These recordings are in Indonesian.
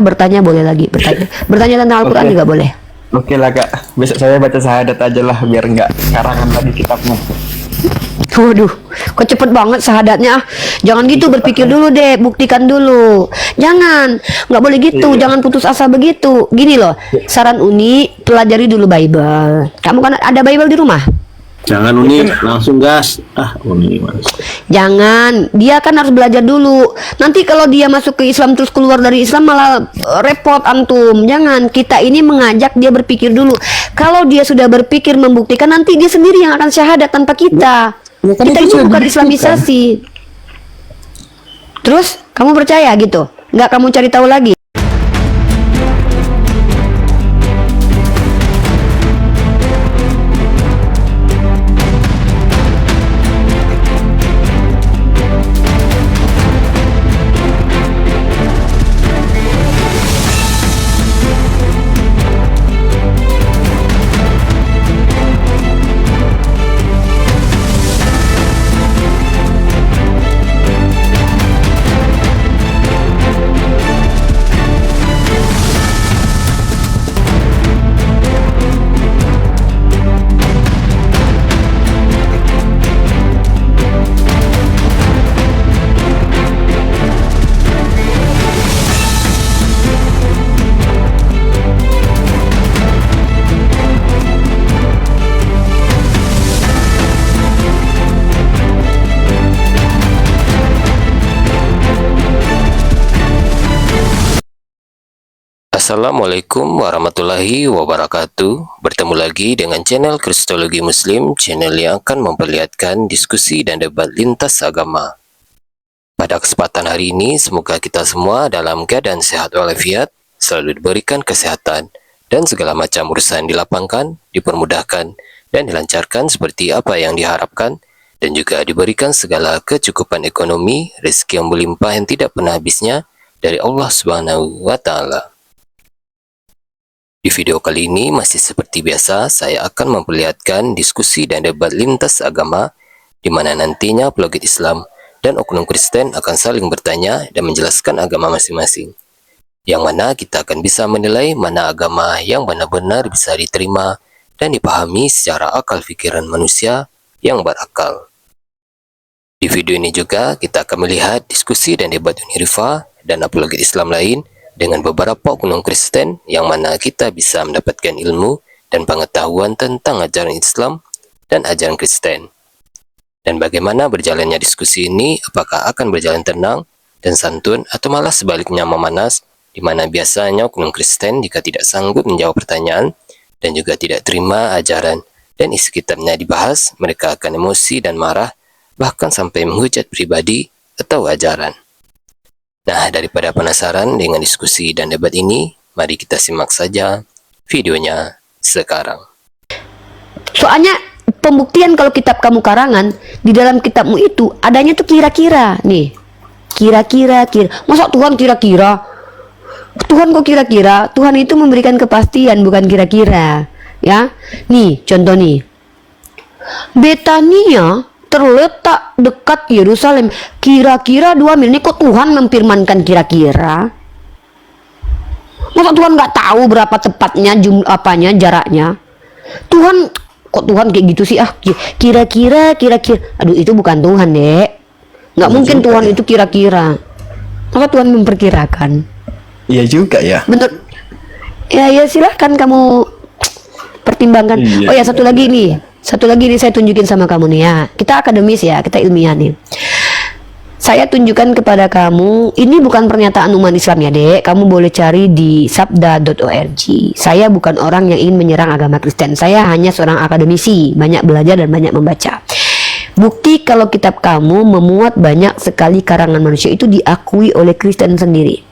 bertanya boleh lagi, bertanya tentang Al-Quran Oke. juga boleh. Oke lah kak, besok saya baca syahadat aja lah biar nggak karangan tadi kitabnya. Waduh, kok cepet banget syahadatnya. Jangan gitu, berpikir dulu deh, buktikan dulu. Jangan, nggak boleh gitu, Iya. jangan putus asa begitu. Gini loh, saran Uni, pelajari dulu Bible. Kamu kan ada Bible di rumah? Jangan Uni, langsung gas. Uni gimana sih? Jangan, dia kan harus belajar dulu. Nanti kalau dia masuk ke Islam terus keluar dari Islam malah repot antum. Jangan, kita ini mengajak dia berpikir dulu. Kalau dia sudah berpikir membuktikan, nanti dia sendiri yang akan syahadat tanpa kita. Ya, kan Kita itu ini sudah bukan dibuktikan. Islamisasi. Terus kamu percaya gitu? Nggak kamu cari tahu lagi? Assalamualaikum warahmatullahi wabarakatuh. Bertemu lagi dengan channel Kristologi Muslim, channel yang akan memperlihatkan diskusi dan debat lintas agama. Pada kesempatan hari ini, semoga kita semua dalam keadaan sehat walafiat, selalu diberikan kesehatan, dan segala macam urusan dilapangkan, dipermudahkan, dan dilancarkan seperti apa yang diharapkan, dan juga diberikan segala kecukupan ekonomi, rezeki yang berlimpah yang tidak pernah habisnya dari Allah Subhanahu wa Ta'ala. Di video kali ini masih seperti biasa, saya akan memperlihatkan diskusi dan debat lintas agama di mana nantinya apologet Islam dan oknum Kristen akan saling bertanya dan menjelaskan agama masing-masing. Yang mana kita akan bisa menilai mana agama yang benar-benar bisa diterima dan dipahami secara akal pikiran manusia yang berakal. Di video ini juga kita akan melihat diskusi dan debat Unirifa dan apologet Islam lain dengan beberapa oknum Kristen yang mana kita bisa mendapatkan ilmu dan pengetahuan tentang ajaran Islam dan ajaran Kristen. Dan bagaimana berjalannya diskusi ini, apakah akan berjalan tenang dan santun atau malah sebaliknya memanas, di mana biasanya oknum Kristen jika tidak sanggup menjawab pertanyaan dan juga tidak terima ajaran dan isi kitabnya dibahas, mereka akan emosi dan marah, bahkan sampai menghujat pribadi atau ajaran. Nah, daripada penasaran dengan diskusi dan debat ini, mari kita simak saja videonya sekarang. Soalnya pembuktian kalau kitab kamu karangan, di dalam kitabmu itu adanya tuh kira-kira nih. Kira-kira. Masa Tuhan kira-kira? Tuhan kok kira-kira? Tuhan itu memberikan kepastian, bukan kira-kira. Ya, nih contoh nih. Betania terletak dekat Yerusalem, kira-kira 2 mil. Ini kok Tuhan memfirmankan kira-kira? Masa Tuhan nggak tahu berapa tepatnya jumlah jaraknya? Kok Tuhan kayak gitu sih? Kira-kira. Aduh, itu bukan Tuhan, Dek. Nggak mungkin Tuhan itu kira-kira. Masa Tuhan memperkirakan? Iya juga ya. Betul. Ya silahkan kamu pertimbangkan. Iya. Oh ya, satu lagi nih saya tunjukin sama kamu nih ya. Kita akademis ya, kita ilmiah nih. Saya tunjukkan kepada kamu, ini bukan pernyataan umat Islam ya, Dek. Kamu boleh cari di sabda.org. Saya bukan orang yang ingin menyerang agama Kristen. Saya hanya seorang akademisi, banyak belajar dan banyak membaca. Bukti kalau kitab kamu memuat banyak sekali karangan manusia itu diakui oleh Kristen sendiri.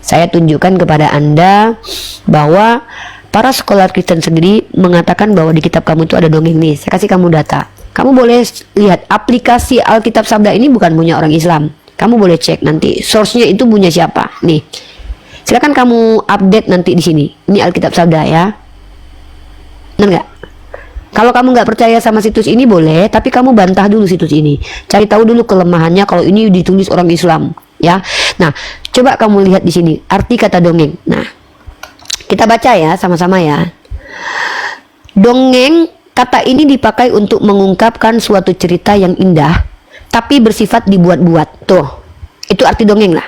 Saya tunjukkan kepada Anda bahwa para scholar Kristen sendiri mengatakan bahwa di kitab kamu itu ada dongeng nih. Saya kasih kamu data. Kamu boleh lihat aplikasi Alkitab Sabda ini bukan punya orang Islam. Kamu boleh cek nanti source-nya itu punya siapa. Nih, silakan kamu update nanti di sini. Ini Alkitab Sabda ya. Benar nggak? Kalau kamu nggak percaya sama situs ini boleh, tapi kamu bantah dulu situs ini. Cari tahu dulu kelemahannya kalau ini ditulis orang Islam. Ya, nah Coba kamu lihat di sini arti kata dongeng. Nah, kita baca ya sama-sama ya. Dongeng, kata ini dipakai untuk mengungkapkan suatu cerita yang indah tapi bersifat dibuat-buat. Tuh, itu arti dongeng lah.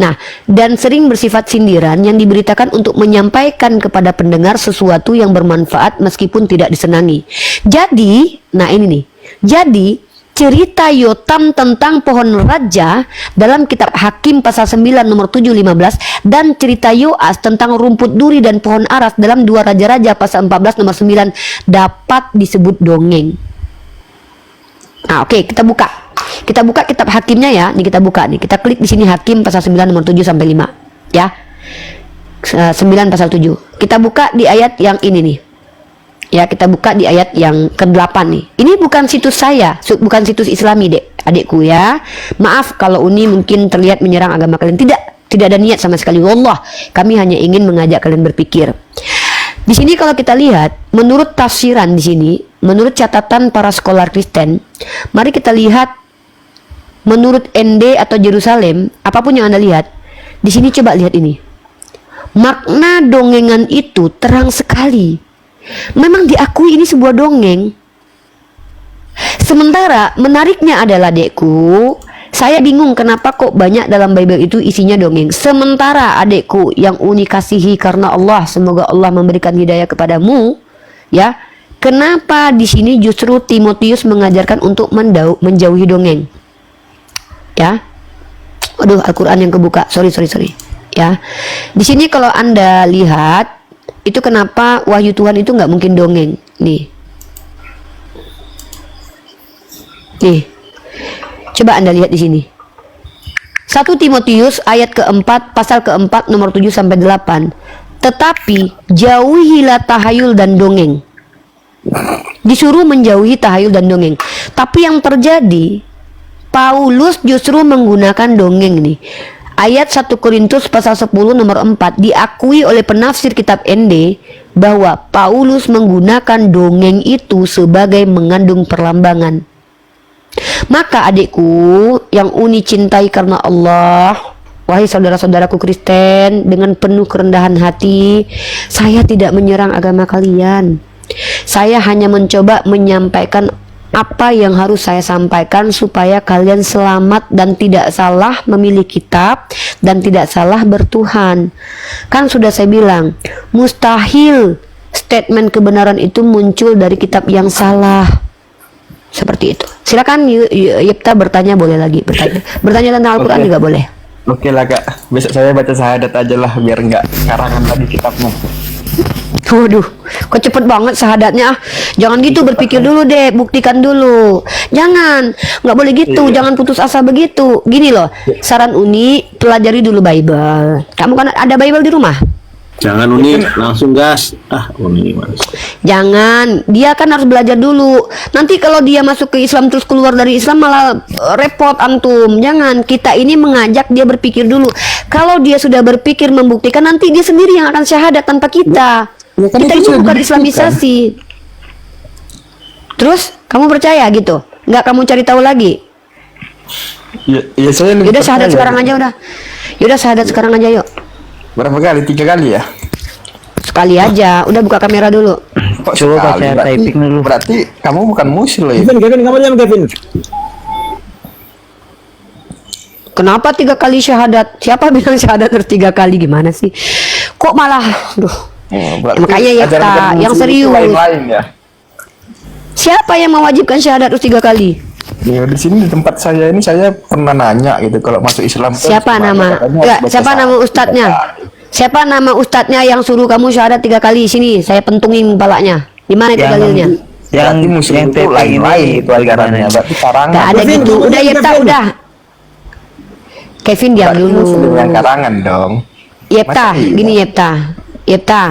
Nah, dan sering bersifat sindiran yang diberitakan untuk menyampaikan kepada pendengar sesuatu yang bermanfaat meskipun tidak disenangi. Jadi, nah ini nih. Jadi, cerita Yotam tentang pohon raja dalam kitab Hakim pasal 9 nomor 715 dan cerita Yoas tentang rumput duri dan pohon aras dalam 2 Raja-Raja pasal 14 nomor 9 dapat disebut dongeng. Nah, oke, kita buka. Kita buka kitab Hakimnya ya. Nih kita buka nih. Kita klik di sini Hakim pasal 9 nomor 7 sampai 5 ya. 9 pasal 7. Kita buka di ayat yang ini nih. Ya, kita buka di ayat yang ke-8 nih. Ini bukan situs saya, bukan situs Islami, Dek. Adikku ya. Maaf kalau Uni mungkin terlihat menyerang agama kalian. Tidak ada niat sama sekali. Wallah, kami hanya ingin mengajak kalian berpikir. Di sini kalau kita lihat, menurut tafsiran di sini, menurut catatan para scholar Kristen, mari kita lihat menurut ND atau Yerusalem, apapun yang Anda lihat, di sini coba lihat ini. Makna dongengan itu terang sekali. Memang diakui ini sebuah dongeng. Sementara menariknya adalah, Dekku, saya bingung kenapa kok banyak dalam Bible itu isinya dongeng. Sementara adekku yang Uni kasihi karena Allah, semoga Allah memberikan hidayah kepadamu, ya. Kenapa di sini justru Timotius mengajarkan untuk menjauhi dongeng? Ya. Aduh, Al-Qur'an yang kebuka. Sorry. Ya. Di sini kalau Anda lihat, itu kenapa wahyu Tuhan itu nggak mungkin dongeng. Nih. Coba Anda lihat di sini. 1 Timotius ayat keempat, pasal keempat nomor 7 sampai 8. Tetapi jauhilah tahayul dan dongeng. Disuruh menjauhi tahayul dan dongeng. Tapi yang terjadi, Paulus justru menggunakan dongeng nih. Ayat 1 Korintus pasal 10 nomor 4 diakui oleh penafsir kitab ND bahwa Paulus menggunakan dongeng itu sebagai mengandung perlambangan. Maka adikku yang Uni cintai karena Allah, wahai saudara-saudaraku Kristen, dengan penuh kerendahan hati, saya tidak menyerang agama kalian. Saya hanya mencoba menyampaikan apa yang harus saya sampaikan supaya kalian selamat dan tidak salah memilih kitab dan tidak salah bertuhan. Kan sudah saya bilang, mustahil statement kebenaran itu muncul dari kitab yang salah. Seperti itu. Silakan Yipta bertanya, boleh lagi bertanya tentang Al-Quran juga boleh. Oke lah Kak, besok saya baca syahadat aja lah biar nggak karangan tadi kitabnya. Waduh, kok cepet banget syahadatnya. Jangan gitu, berpikir dulu deh, buktikan dulu. Jangan, nggak boleh gitu, jangan putus asa begitu. Gini loh, saran Uni, pelajari dulu Bible. Kamu kan ada Bible di rumah? Jangan Uni, langsung gas. Uni gimana sih? Jangan, dia kan harus belajar dulu. Nanti kalau dia masuk ke Islam terus keluar dari Islam malah repot antum. Jangan, kita ini mengajak dia berpikir dulu. Kalau dia sudah berpikir membuktikan, nanti dia sendiri yang akan syahadat tanpa kita. Ya, kan kita itu ini bukan dibuktikan. Islamisasi. Terus kamu percaya gitu? Nggak kamu cari tahu lagi? Ya saya lebih Yaudah syahadat percaya. sekarang aja udah. Yaudah syahadat sekarang aja yuk. Berapa kali? 3 kali ya? Sekali aja. Udah buka kamera dulu. Kok Coba sekali? saya Berarti- typing dulu. Berarti kamu bukan muslim. Kevin, kamu diam Kevin. Kenapa 3 kali syahadat? Siapa bilang syahadat harus 3 kali? Gimana sih? Kok malah, Berarti makanya ya, ajaran Ta, yang muslim itu serius. lain-lain ya. Siapa yang mewajibkan syahadat harus 3 kali? Ya, di sini di tempat saya ini saya pernah nanya gitu kalau masuk Islam. tuh Siapa gimana? nama? Katanya Enggak, harus baca siapa nama syahadat ustadznya? 3 kali. Siapa nama ustadznya yang suruh kamu syahadat 3 kali? Sini, saya pentungin kepalanya. Di mana itu dalilnya? Berarti muslim itu lain-lain itu ajarannya. Berarti karangan. Gak ada Kevin, gitu. kamu Udah diam, Yepta, Kevin. udah. Kevin diam Berarti dulu. muslim yang karangan dong. Yepta, Masa iya? gini Yepta. Yepta,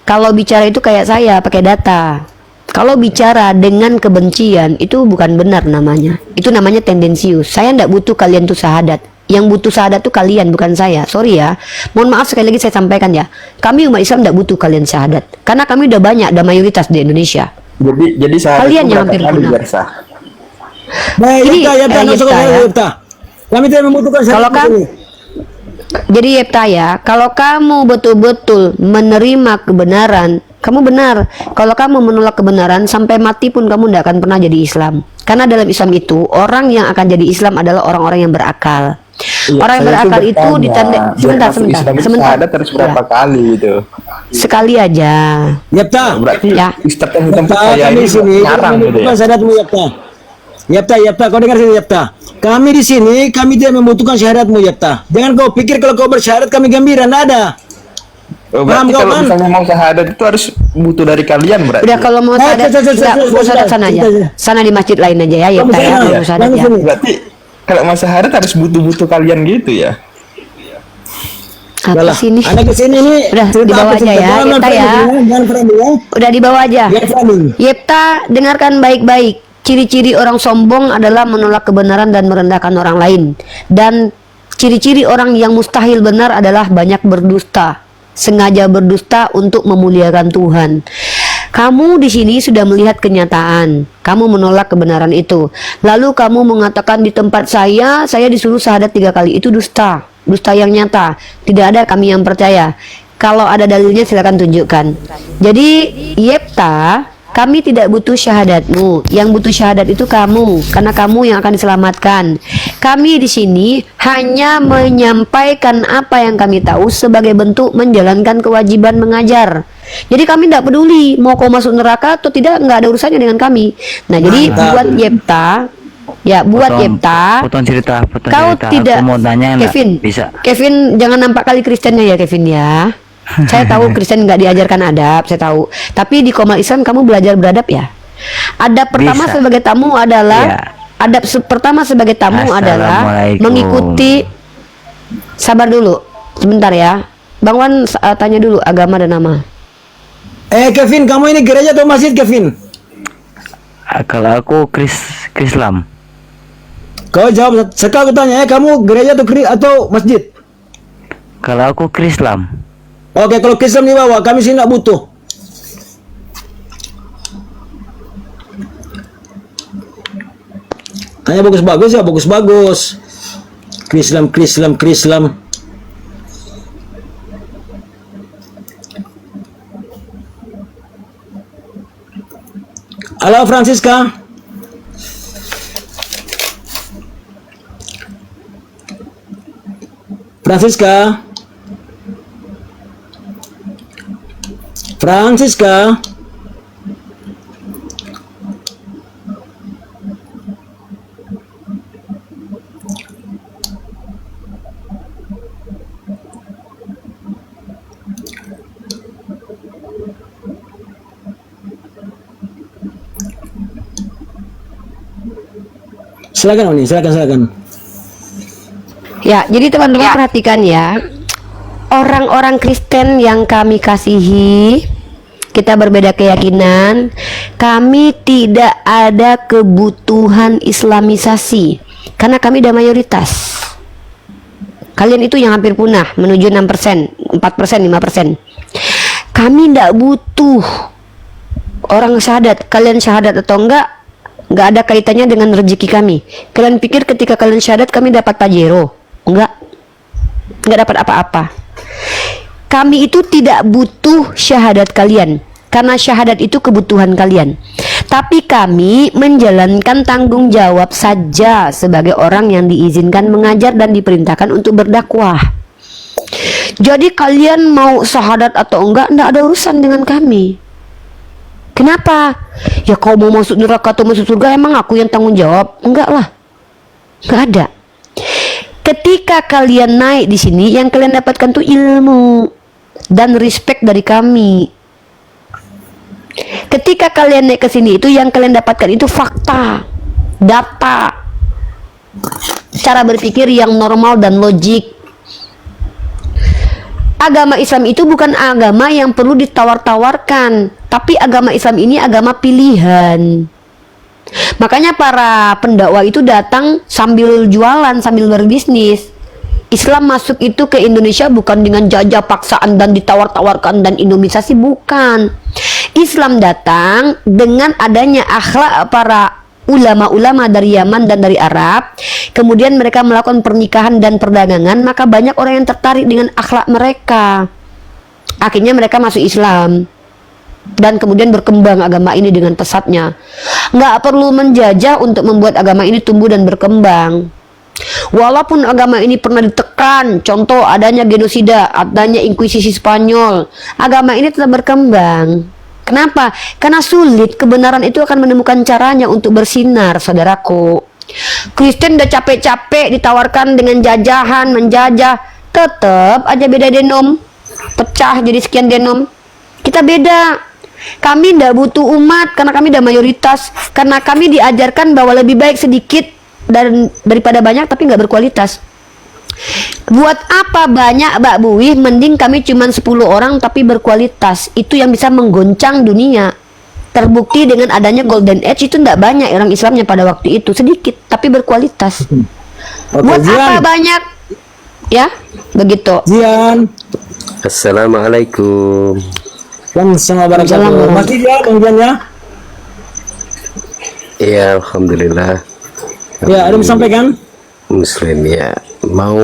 kalau bicara itu kayak saya, pakai data. Kalau bicara dengan kebencian, itu bukan benar namanya. Itu namanya tendensius. Saya ndak butuh kalian tuh syahadat. Yang butuh syahadat tuh kalian, bukan saya. Sorry ya. Mohon maaf sekali lagi saya sampaikan ya. Kami umat Islam ndak butuh kalian syahadat. Karena kami udah banyak, ada mayoritas di Indonesia. Jadi syahadat Kalian itu yang berapa hampir kali punah. biar sah? Baik, Ini, Yipta, Yipta, langsung ya. Yipta. Kami tidak membutuhkan Kalau syahadat kan- ini. Jadi Yefta ya, kalau kamu betul-betul menerima kebenaran, kamu benar. Kalau kamu menolak kebenaran, sampai mati pun kamu tidak akan pernah jadi Islam. Karena dalam Islam itu, orang yang akan jadi Islam adalah orang-orang yang berakal. Iya, Orang yang saya berakal tuh itu bertanya, ditanda biar sebentar, masuk Islam itu sebentar. syahadat harus berapa kali gitu. Sekali aja. Yepta, Berarti Ya. Ustaz yang di Yepta, tempat saya kami ini di sini ngarang gitu ya. membutuhkan syahadatmu Yepta. Yepta, kau dengar sini Yepta. Kami di sini, kami tidak membutuhkan syahadatmu Yepta. Jangan kau pikir kalau kau bersyahadat kami gembira, nggak ada. Oh, Paham berarti kau kalau kan? misalnya mau syahadat itu harus butuh dari kalian berarti. Udah kalau mau syahadat, enggak, mau syahadat sana aja. Sana di masjid lain aja ya, Yefta ya, kalau mau syahadat ya. Berarti kalau mau syahadat harus butuh kalian gitu ya. Apa sini? Anak kesini nih. Udah, dibawa aja ya, Yepta ya. Jangan framing ya. Udah dibawa aja. Jangan framing. Yefta, dengarkan baik-baik. Ciri-ciri orang sombong adalah menolak kebenaran dan merendahkan orang lain. Dan ciri-ciri orang yang mustahil benar adalah banyak berdusta, sengaja berdusta untuk memuliakan Tuhan. Kamu di sini sudah melihat kenyataan. Kamu menolak kebenaran itu. Lalu kamu mengatakan di tempat saya disuruh syahadat 3 kali. Itu dusta. Dusta yang nyata. Tidak ada kami yang percaya. Kalau ada dalilnya silakan tunjukkan. Jadi Yefta, kami tidak butuh syahadatmu. Yang butuh syahadat itu kamu, karena kamu yang akan diselamatkan. Kami di sini hanya menyampaikan apa yang kami tahu sebagai bentuk menjalankan kewajiban mengajar. Jadi kami tidak peduli mau kau masuk neraka atau tidak, nggak ada urusannya dengan kami. Nah, jadi buat Yefta, ya buat Yefta, potong cerita. kau tidak, Aku mau tanya enggak? Kevin, Bisa. Kevin jangan nampak kali Kristennya ya Kevin ya. Saya tahu Kristen nggak diajarkan adab, saya tahu. Tapi di Komal Islam kamu belajar beradab ya. Adab pertama Bisa. sebagai tamu adalah, Ya. adab pertama sebagai tamu adalah Assalamualaikum. mengikuti. Sabar dulu, sebentar ya. Bang Wan tanya dulu agama dan nama. Kevin, kamu ini gereja atau masjid Kevin? Kalau aku Islam. Kau jawab. Sekarang aku tanya kamu gereja atau masjid? Kalau aku Islam. Oke, kalau Islam di bawah, kami sih nggak butuh. Hanya bagus-bagus ya, bagus-bagus. Islam. Halo Francisca. Francisca. Silakan Oni, silakan. Ya, jadi teman-teman perhatikan ya. Orang-orang Kristen yang kami kasihi, kita berbeda keyakinan, kami tidak ada kebutuhan Islamisasi karena kami udah mayoritas. Kalian itu yang hampir punah, menuju 6%, 4%, 5%. Kami tidak butuh orang syahadat. Kalian syahadat atau enggak ada kaitannya dengan rezeki kami. Kalian pikir ketika kalian syahadat kami dapat pajero? Enggak dapat apa-apa. Kami itu tidak butuh syahadat kalian, karena syahadat itu kebutuhan kalian. Tapi kami menjalankan tanggung jawab saja sebagai orang yang diizinkan mengajar dan diperintahkan untuk berdakwah. Jadi kalian mau syahadat atau enggak ada urusan dengan kami. Kenapa? Ya kau mau masuk neraka atau masuk surga, emang aku yang tanggung jawab? Enggak lah, enggak ada. Ketika kalian naik di sini, yang kalian dapatkan tuh ilmu dan respect dari kami. Ketika kalian naik ke sini, itu yang kalian dapatkan itu fakta, data, cara berpikir yang normal dan logik. Agama Islam itu bukan agama yang perlu ditawar-tawarkan, tapi agama Islam ini agama pilihan. Makanya para pendakwa itu datang sambil jualan, sambil berbisnis. Islam masuk itu ke Indonesia bukan dengan jajah paksaan dan ditawar-tawarkan dan indomisasi, bukan. Islam datang dengan adanya akhlak para ulama-ulama dari Yaman dan dari Arab, kemudian mereka melakukan pernikahan dan perdagangan, maka banyak orang yang tertarik dengan akhlak mereka. Akhirnya mereka masuk Islam dan kemudian berkembang agama ini dengan pesatnya. Nggak perlu menjajah untuk membuat agama ini tumbuh dan berkembang. Walaupun agama ini pernah ditekan, contoh adanya genosida, adanya inkuisisi Spanyol, agama ini tetap berkembang. Kenapa? Karena sulit, kebenaran itu akan menemukan caranya untuk bersinar, saudaraku. Kristen udah capek-capek ditawarkan dengan jajahan, menjajah, tetap aja beda denom, pecah jadi sekian denom. Kita beda. Kami tidak butuh umat karena kami udah mayoritas, karena kami diajarkan bahwa lebih baik sedikit daripada banyak tapi nggak berkualitas. Buat apa banyak Mbak Buih, mending kami cuma 10 orang tapi berkualitas. Itu yang bisa menggoncang dunia. Terbukti dengan adanya Golden Age, itu tidak banyak orang Islamnya pada waktu itu, sedikit tapi berkualitas. Buat apa banyak? Ya, begitu. Zian. Assalamualaikum. Waalaikumsalam. Masih ya, Bang Zian ya? Iya, alhamdulillah. Ya, ada yang sampaikan? Muslim ya. Mau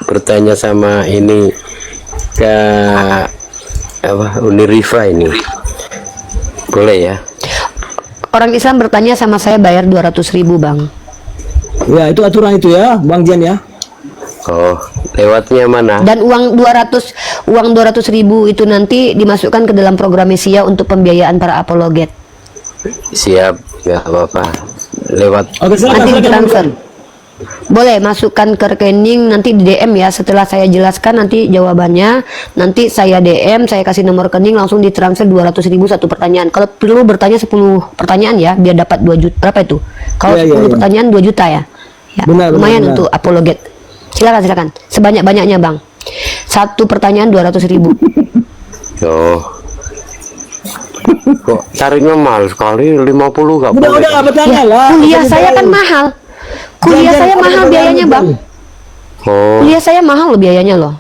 bertanya sama ini ke Unirifa ini. Boleh ya? Orang Islam bertanya sama saya bayar 200.000 Bang. Ya, itu aturan itu ya, Bang Zian ya. Oh, lewatnya mana? Dan uang 200.000 itu nanti dimasukkan ke dalam program Mesia untuk pembiayaan para apologet. Siap, nggak apa-apa. Lewat. Oke, silakan. Nanti silakan. ditransfer. Boleh masukkan ke rekening, nanti di DM ya. Setelah saya jelaskan nanti jawabannya, nanti saya DM, saya kasih nomor rekening, langsung ditransfer 200.000 satu pertanyaan. Kalau perlu bertanya 10 pertanyaan ya, biar dapat 2 juta. Berapa itu? Kalau Ya, 10 ya. pertanyaan 2 juta ya. Ya, Benar, lumayan benar. untuk apologet. Silakan sebanyak-banyaknya Bang. Satu pertanyaan 200.000. Oh. Kok carinya mahal sekali, 50 nggak boleh? Udah bertanya Ya, lah. kuliah Usah saya kan ditahu. mahal. Kuliah Jangan saya ada mahal pertanyaan, biayanya Bang. Oh, Kuliah saya mahal loh biayanya loh.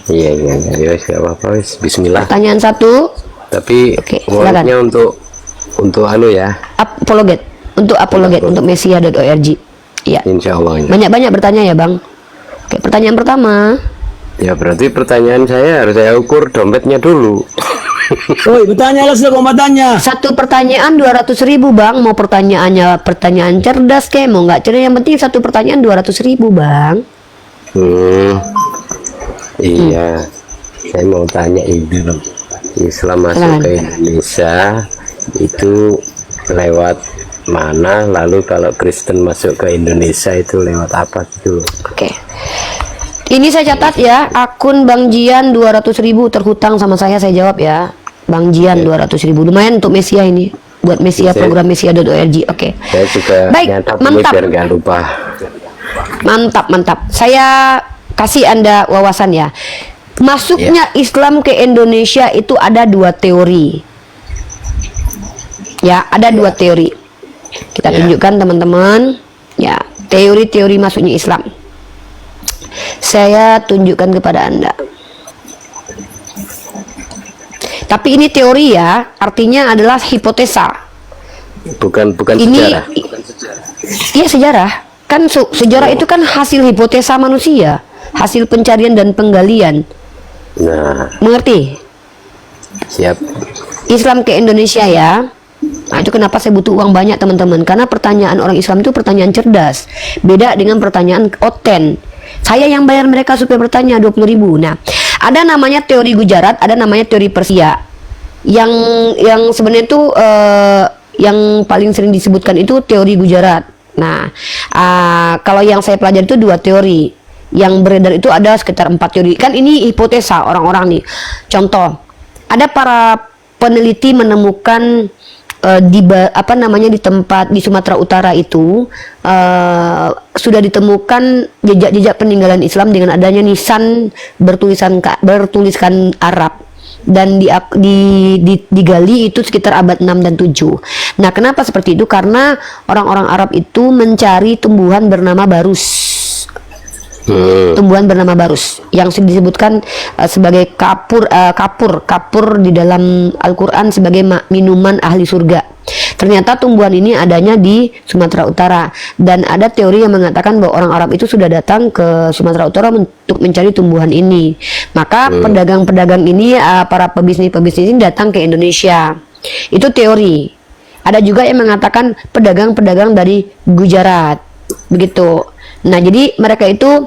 iya, nggak apa-apa, wis. Bismillah. Pertanyaan 1, Tapi Oke, walletnya untuk anu ya, apologet. Untuk apologet, untuk mesia.org. Iya. insya Allah. Banyak-banyak bertanya ya Bang. Oke, pertanyaan pertama. Ya berarti pertanyaan saya harus saya ukur dompetnya dulu. Oi, bertanya lah, sudah mau tanya. Satu pertanyaan 200.000 Bang. Mau pertanyaannya pertanyaan cerdas kayak mau nggak cerdas, yang penting satu pertanyaan 200.000 Bang. Iya, saya mau tanya ini loh. Islam masuk Silakan. ke Indonesia itu lewat mana? Lalu kalau Kristen masuk ke Indonesia itu lewat apa gitu? Oke. Ini saya catat ya, akun Bang Jian 200.000 terhutang sama saya jawab ya. Bang Jian 200.000, lumayan untuk Mesia ini, buat Mesia, Saya- program Mesia.org. Oke. Saya juga Baik, nyatat ini mantap. biar nggak lupa. Mantap. Saya kasih Anda wawasan ya. Masuknya Islam ke Indonesia itu ada 2 teori. Ya, ada 2 teori. Kita tunjukkan teman-teman. Ya, teori-teori masuknya Islam. Saya tunjukkan kepada Anda. Tapi ini teori ya, artinya adalah hipotesa. Bukan Ini sejarah. iya sejarah. Kan sejarah itu kan hasil hipotesa manusia, hasil pencarian dan penggalian. Nah, Mengerti? siap. Islam ke Indonesia ya. Nah, itu kenapa saya butuh uang banyak teman-teman, karena pertanyaan orang Islam itu pertanyaan cerdas, beda dengan pertanyaan oten. Saya yang bayar mereka supaya bertanya 20.000. Nah, ada namanya teori Gujarat, ada namanya teori Persia. Yang sebenarnya itu yang paling sering disebutkan itu teori Gujarat. Nah, kalau yang saya pelajari itu 2 teori. Yang beredar itu ada sekitar 4 teori. Kan ini hipotesa orang-orang nih. Contoh, ada para peneliti menemukan di tempat di Sumatera Utara itu sudah ditemukan jejak-jejak peninggalan Islam dengan adanya nisan bertuliskan Arab, dan digali itu sekitar abad 6 dan 7. Nah, kenapa seperti itu? Karena orang-orang Arab itu mencari tumbuhan bernama barus. Tumbuhan bernama barus yang disebutkan sebagai kapur di dalam Al-Quran sebagai minuman ahli surga. Ternyata tumbuhan ini adanya di Sumatera Utara, dan ada teori yang mengatakan bahwa orang Arab itu sudah datang ke Sumatera Utara untuk mencari tumbuhan ini. Maka pedagang-pedagang ini, para pebisnis-pebisnis ini datang ke Indonesia. Itu teori. Ada juga yang mengatakan pedagang-pedagang dari Gujarat, begitu. Nah, jadi mereka itu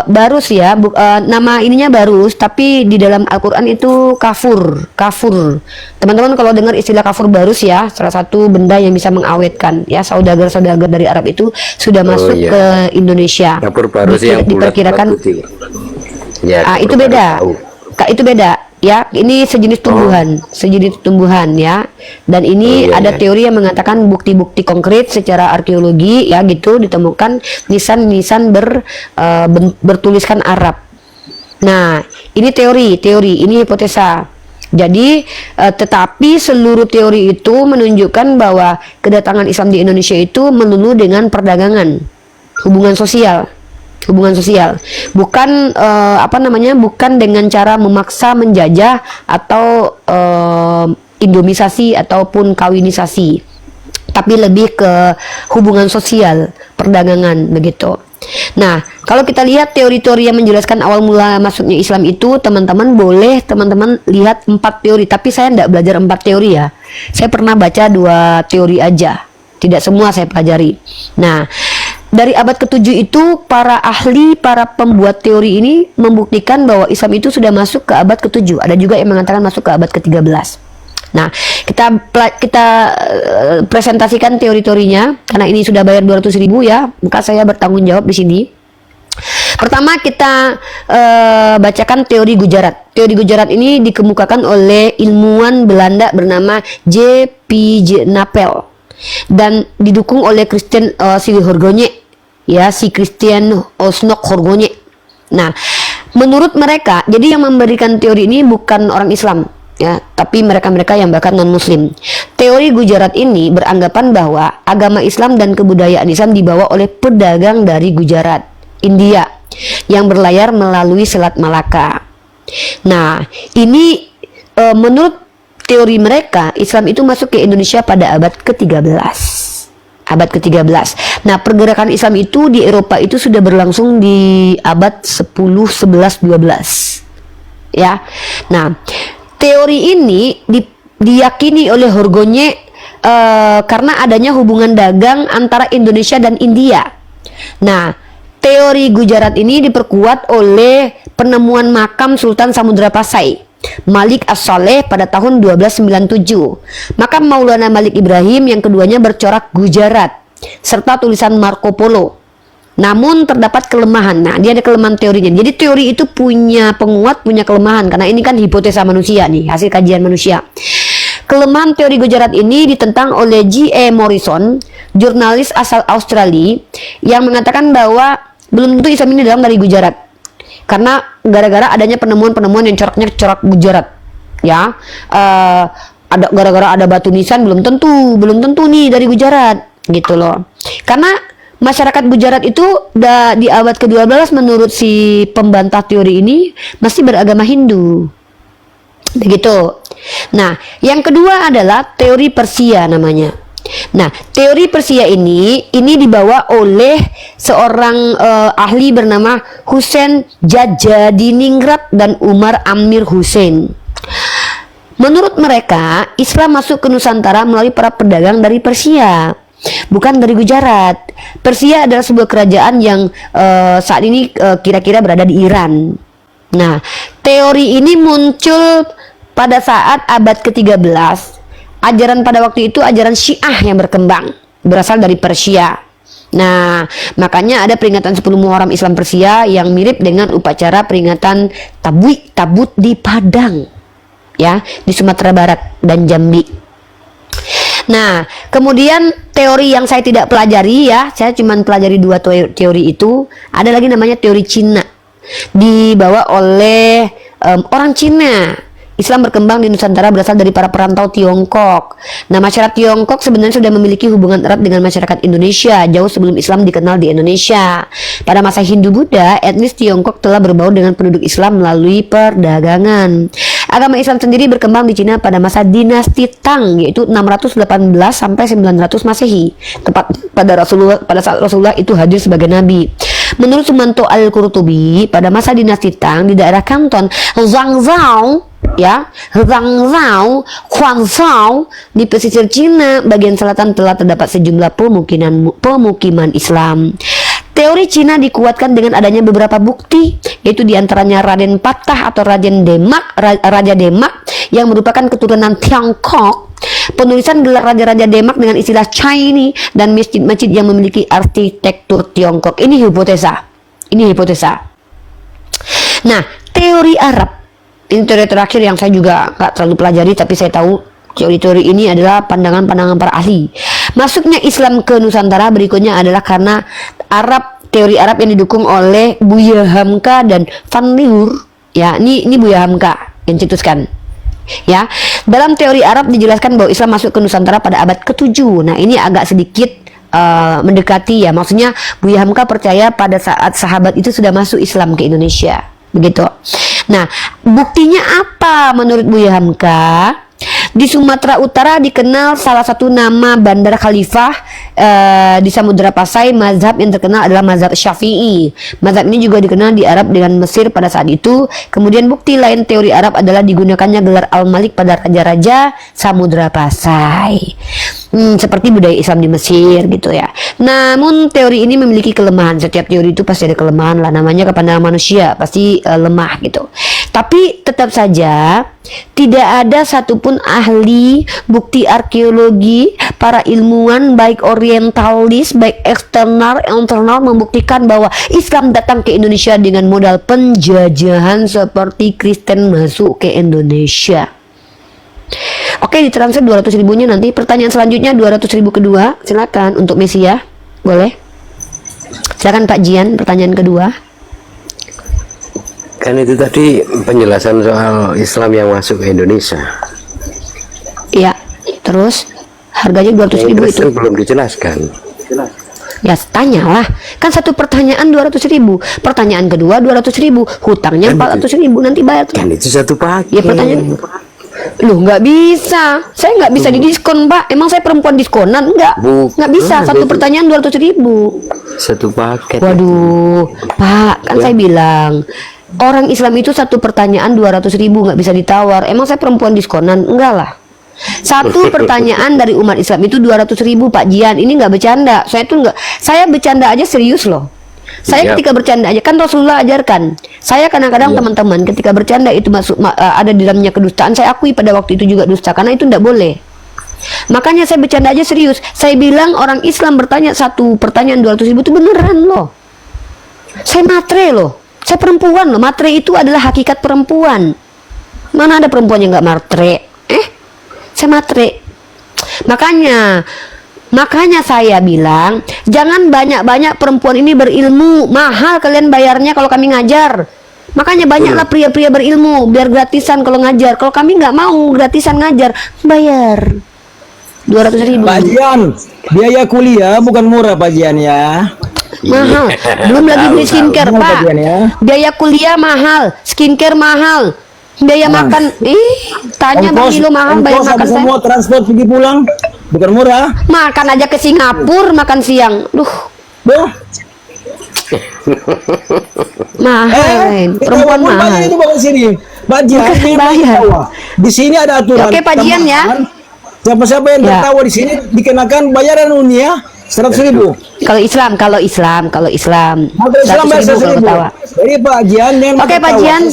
barus ya, nama ininya barus, tapi di dalam Al-Quran itu kafur. Teman-teman kalau dengar istilah kafur barus ya, salah satu benda yang bisa mengawetkan ya, saudagar-saudagar dari Arab itu sudah masuk ke Indonesia. Kafur barus yang diperkirakan putih. Ya, itu beda. Itu beda. Ya, ini sejenis tumbuhan ya. Dan ini ada teori yang mengatakan bukti-bukti konkret secara arkeologi ya gitu, ditemukan nisan-nisan bertuliskan Arab. Nah, ini teori, ini hipotesa. Jadi, tetapi seluruh teori itu menunjukkan bahwa kedatangan Islam di Indonesia itu melulu dengan perdagangan, hubungan sosial, bukan bukan dengan cara memaksa menjajah atau indomisasi ataupun kawinisasi, tapi lebih ke hubungan sosial, perdagangan begitu. Nah, kalau kita lihat teori-teori yang menjelaskan awal mula masuknya Islam itu, teman-teman lihat 4 teori, tapi saya tidak belajar 4 teori ya. Saya pernah baca 2 teori aja, tidak semua saya pelajari. Nah, dari abad ke-7 itu para pembuat teori ini membuktikan bahwa Islam itu sudah masuk ke abad ke-7. Ada juga yang mengatakan masuk ke abad ke-13. Nah, kita presentasikan teori-teorinya karena ini sudah bayar 200.000 ya, maka saya bertanggung jawab di sini. Pertama kita bacakan teori Gujarat. Teori Gujarat ini dikemukakan oleh ilmuwan Belanda bernama J.P.J. Napel dan didukung oleh Christian Horgonye. Ya, si Christian Osnok Horgonye. Nah, menurut mereka, jadi yang memberikan teori ini bukan orang Islam, ya, tapi mereka-mereka yang bahkan non-Muslim. Teori Gujarat ini beranggapan bahwa agama Islam dan kebudayaan Islam dibawa oleh pedagang dari Gujarat, India, yang berlayar melalui Selat Malaka. Nah, ini menurut teori mereka, Islam itu masuk ke Indonesia pada abad ke-13. Nah, pergerakan Islam itu di Eropa itu sudah berlangsung di abad 10, 11, 12. Ya. Nah, teori ini diyakini oleh Horgonye karena adanya hubungan dagang antara Indonesia dan India. Nah, teori Gujarat ini diperkuat oleh penemuan makam Sultan Samudra Pasai, Malik As-Saleh pada tahun 1297. Makam Maulana Malik Ibrahim yang keduanya bercorak Gujarat serta tulisan Marco Polo. Namun terdapat kelemahan. Nah, dia ada kelemahan teorinya. Jadi teori itu punya penguat, punya kelemahan karena ini kan hipotesa manusia nih, hasil kajian manusia. Kelemahan teori Gujarat ini ditentang oleh G.E. Morrison, jurnalis asal Australia, yang mengatakan bahwa belum tentu Islam ini datang dari Gujarat. Karena gara-gara adanya penemuan-penemuan yang coraknya corak Gujarat, ya, ada gara-gara ada batu nisan belum tentu nih dari Gujarat, gitu loh. Karena masyarakat Gujarat itu di abad ke-12 menurut si pembantah teori ini masih beragama Hindu, begitu. Nah, yang kedua adalah teori Persia namanya. Nah, teori Persia ini dibawa oleh seorang ahli bernama Hussein Jajadiningrat dan Umar Amir Hussein. Menurut mereka, Islam masuk ke Nusantara melalui para pedagang dari Persia, bukan dari Gujarat. Persia adalah sebuah kerajaan yang saat ini kira-kira berada di Iran. Nah, teori ini muncul pada saat abad ke-13. Ajaran pada waktu itu ajaran Syiah yang berkembang, berasal dari Persia. Nah, makanya ada peringatan 10 Muharram Islam Persia yang mirip dengan upacara peringatan Tabut di Padang, ya, di Sumatera Barat dan Jambi. Nah, kemudian teori yang saya tidak pelajari ya, saya cuma pelajari 2 teori itu. Ada lagi namanya teori Cina, dibawa oleh orang Cina. Islam berkembang di Nusantara berasal dari para perantau Tiongkok. Nah, masyarakat Tiongkok sebenarnya sudah memiliki hubungan erat dengan masyarakat Indonesia jauh sebelum Islam dikenal di Indonesia. Pada masa Hindu Buddha, etnis Tiongkok telah berbaur dengan penduduk Islam melalui perdagangan. Agama Islam sendiri berkembang di Cina pada masa dinasti Tang, yaitu 618 sampai 900 Masehi, tepat pada saat Rasulullah itu hadir sebagai nabi. Menurut Sumanto Al-Qurtubi, pada masa dinasti Tang di daerah Kanton Zhangzhou, ya, Zhangzhou, Guangzhou di pesisir Cina bagian selatan telah terdapat sejumlah pemukiman Islam. Teori Cina dikuatkan dengan adanya beberapa bukti, yaitu diantaranya Raden Patah atau Raja Demak yang merupakan keturunan Tiongkok, penulisan gelar raja-raja Demak dengan istilah Chinese, dan masjid-masjid yang memiliki arsitektur Tiongkok. Ini hipotesa. Nah, teori Arab, ini teori terakhir yang saya juga nggak terlalu pelajari, tapi saya tahu teori-teori ini adalah pandangan-pandangan para ahli. Masuknya Islam ke Nusantara berikutnya adalah karena teori Arab yang didukung oleh Buya Hamka dan Van Lier. Ya, ini Buya Hamka yang cetuskan. Ya, dalam teori Arab dijelaskan bahwa Islam masuk ke Nusantara pada abad ke-7. Nah, ini agak sedikit mendekati ya. Maksudnya Buya Hamka percaya pada saat sahabat itu sudah masuk Islam ke Indonesia. Begitu. Nah, buktinya apa menurut Buya Hamka? Di Sumatera Utara dikenal salah satu nama Bandar Khalifah, di Samudra Pasai. Mazhab yang terkenal adalah mazhab Syafi'i. Mazhab ini juga dikenal di Arab dengan Mesir pada saat itu. Kemudian bukti lain teori Arab adalah digunakannya gelar Al-Malik pada raja-raja Samudra Pasai, seperti budaya Islam di Mesir gitu ya. Namun teori ini memiliki kelemahan. Setiap teori itu pasti ada kelemahan lah, namanya kepada manusia pasti lemah gitu. Tapi tetap saja tidak ada satupun ahli, bukti arkeologi, para ilmuwan baik orientalis, baik eksternal, internal membuktikan bahwa Islam datang ke Indonesia dengan modal penjajahan seperti Kristen masuk ke Indonesia. Oke, ditransfer 200 ribunya nanti. Pertanyaan selanjutnya 200 ribu kedua, silakan untuk Mesia, boleh? Silakan Pak Jian, pertanyaan kedua. Kan itu tadi penjelasan soal Islam yang masuk ke Indonesia. Iya, terus harganya 200 ribu itu. Belum dijelaskan. Ya tanyalah, kan satu pertanyaan 200 ribu, pertanyaan kedua 200 ribu, hutangnya 400 ribu, nanti bayar. Kan itu satu paket. Ya pertanyaan, loh nggak bisa, saya nggak bisa didiskon Pak, emang saya perempuan diskonan? Nggak bisa, satu pertanyaan 200 ribu. Satu paket. Waduh, Pak, kan saya bilang orang Islam itu satu pertanyaan 200 ribu, nggak bisa ditawar. Emang saya perempuan diskonan? Enggak lah. Satu pertanyaan dari umat Islam itu 200 ribu Pak Jian. Ini nggak bercanda. Saya bercanda aja serius loh. Saya ketika bercanda aja, kan Rasulullah ajarkan. Saya kadang-kadang teman-teman ketika bercanda itu ada di dalamnya kedustaan. Saya akui pada waktu itu juga dusta, karena itu tidak boleh. Makanya saya bercanda aja serius. Saya bilang orang Islam bertanya satu pertanyaan 200 ribu itu beneran loh. Saya matre loh. Saya perempuan loh, matre itu adalah hakikat perempuan. Mana ada perempuan yang nggak matre? Saya matre. Makanya saya bilang, jangan banyak-banyak perempuan ini berilmu. Mahal kalian bayarnya kalau kami ngajar. Makanya banyaklah pria-pria berilmu, biar gratisan kalau ngajar. Kalau kami nggak mau gratisan ngajar, bayar 200 ribu. Pak Jian, biaya kuliah bukan murah Pak Jian ya. Mahal, belum lagi beli skincare Pak. Biaya kuliah mahal, skincare mahal, biaya makan. Tanya Bang Milo mahal, bayar makan saya. Semua transport pergi pulang, bukan murah. Makan aja ke Singapura, makan siang. Mahal, perempuan mahal. Itu bukan sini, Pak Jian. Di sini ada aturan. Oke Pak Jian ya. Siapa-siapa yang tertawa di sini dikenakan bayaran unia 100 ribu. Kalau Islam. Kalau Islam 100 ribu. Jadi Pak Jian, oke Pak Jian,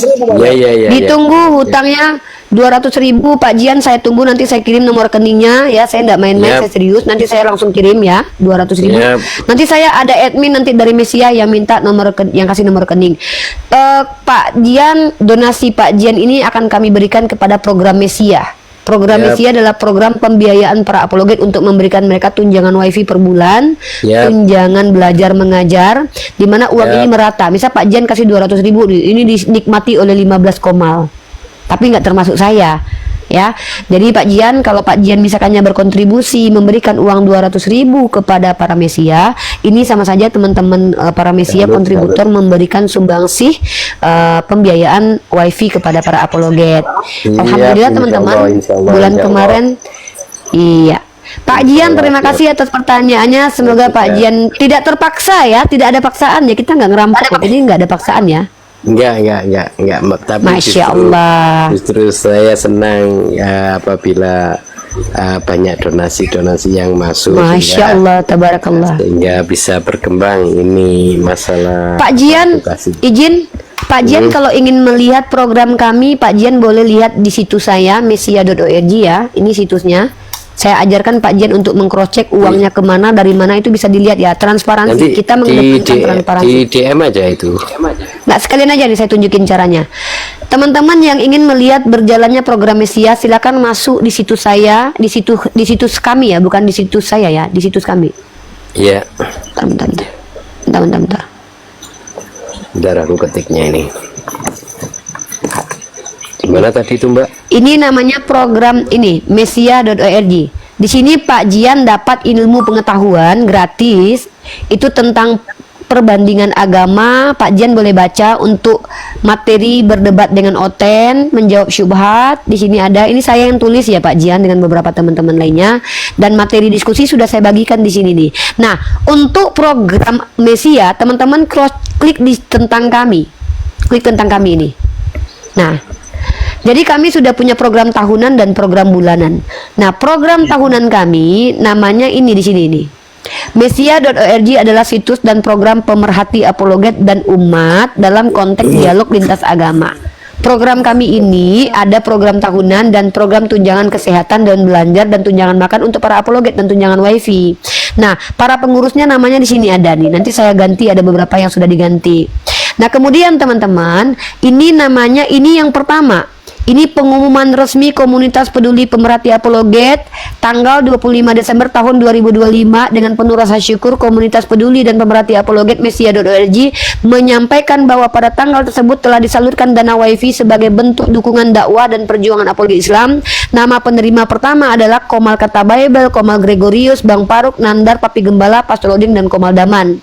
ditunggu hutangnya 200 ribu Pak Jian. Saya tunggu, nanti saya kirim nomor rekeningnya ya. Saya tidak main-main, saya serius. Nanti saya langsung kirim ya 200 ribu. Nanti saya ada admin nanti dari Mesia yang minta yang kasih nomor rekening. Pak Jian, donasi Pak Jian ini akan kami berikan kepada program Mesia. Program Mesia adalah program pembiayaan para apologet untuk memberikan mereka tunjangan wifi per bulan, tunjangan belajar mengajar, di mana uang ini merata. Misal Pak Jan kasih 200 ribu, ini dinikmati oleh 15 komal, tapi nggak termasuk saya. ya. Jadi Pak Jian, kalau Pak Jian misalkannya berkontribusi memberikan uang 200.000 kepada para mesia, ini sama saja teman-teman para mesia kontributor memberikan sumbangsih pembiayaan wifi kepada para apologet. Alhamdulillah teman-teman, bulan kemarin iya. Pak Jian, terima kasih atas pertanyaannya. Semoga Pak Jian tidak terpaksa ya, tidak ada paksaan ya. Kita nggak ngerampok, jadi nggak ada paksaan ya. Enggak. Tapi Masya Allah. Justru saya senang ya apabila banyak donasi-donasi yang masuk. Masya Allah, tabarakallah. Sehingga bisa berkembang ini masalah. Pak Jian, edukasi. izin. Pak Jian kalau ingin melihat program kami, Pak Jian boleh lihat di situs saya, mesia.org ya. Ini situsnya. Saya ajarkan Pak Jian untuk meng-cross-check uangnya kemana, dari mana, itu bisa dilihat ya. Transparansi, Nanti kita mengedepankan transparansi. di DM aja itu. Nggak, sekalian aja nih saya tunjukin caranya. Teman-teman yang ingin melihat berjalannya program Mesia, silakan masuk di situs saya, di situs kami ya, bukan di situs saya ya, di situs kami. Iya. Bentar. Bentar aku ketiknya ini. Gimana tadi itu Mbak? Ini namanya program ini, mesia.org. Di sini Pak Jian dapat ilmu pengetahuan gratis, itu tentang perbandingan agama. Pak Jian boleh baca untuk materi berdebat dengan Oten, menjawab syubhat. Di sini ada, ini saya yang tulis ya Pak Jian dengan beberapa teman-teman lainnya, dan materi diskusi sudah saya bagikan di sini nih. Nah, untuk program Mesia, teman-teman klik di tentang kami. Klik tentang kami ini. Nah, jadi kami sudah punya program tahunan dan program bulanan. Nah, program tahunan kami namanya ini di sini nih. Mesia.org adalah situs dan program pemerhati apologet dan umat dalam konteks dialog lintas agama. Program kami ini ada program tahunan dan program tunjangan kesehatan dan belajar dan tunjangan makan untuk para apologet dan tunjangan wifi. Nah, para pengurusnya namanya di sini ada nih. Nanti saya ganti, ada beberapa yang sudah diganti. Nah, kemudian teman-teman, ini namanya, ini yang pertama. Ini pengumuman resmi Komunitas Peduli Pemerhati Apologet tanggal 25 Desember tahun 2025. Dengan penuh rasa syukur, Komunitas Peduli dan Pemerhati Apologet Mesia.org menyampaikan bahwa pada tanggal tersebut telah disalurkan dana wifi sebagai bentuk dukungan dakwah dan perjuangan apologi Islam. Nama penerima pertama adalah Komal Kata Bible, Komal Gregorius, Bang Faruk, Nandar, Papi Gembala, Pastor Odin, dan Komal Daman.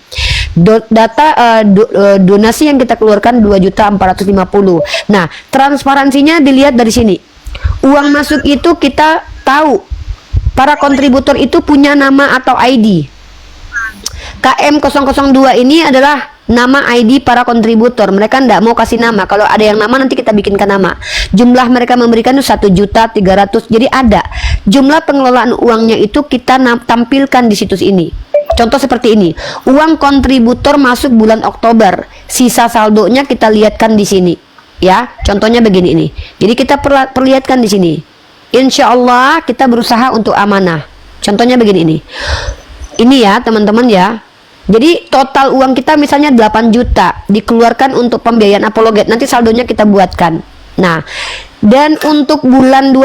Donasi yang kita keluarkan 2.450.000. Nah, transparansinya dilihat dari sini. Uang masuk itu kita tahu. Para kontributor itu punya nama atau ID. KM002 ini adalah nama ID para kontributor. Mereka tidak mau kasih nama. Kalau ada yang nama nanti kita bikinkan nama. Jumlah mereka memberikan itu 1.300.000. Jadi ada jumlah pengelolaan uangnya itu kita tampilkan di situs ini. Contoh seperti ini, uang kontributor masuk bulan Oktober, sisa saldonya kita lihatkan di sini, ya. Contohnya begini ini. Jadi kita perlihatkan di sini. Insya Allah kita berusaha untuk amanah. Contohnya begini ini. Ini ya teman-teman ya. Jadi total uang kita misalnya 8 juta dikeluarkan untuk pembiayaan apologet. Nanti saldonya kita buatkan. Nah, dan untuk 2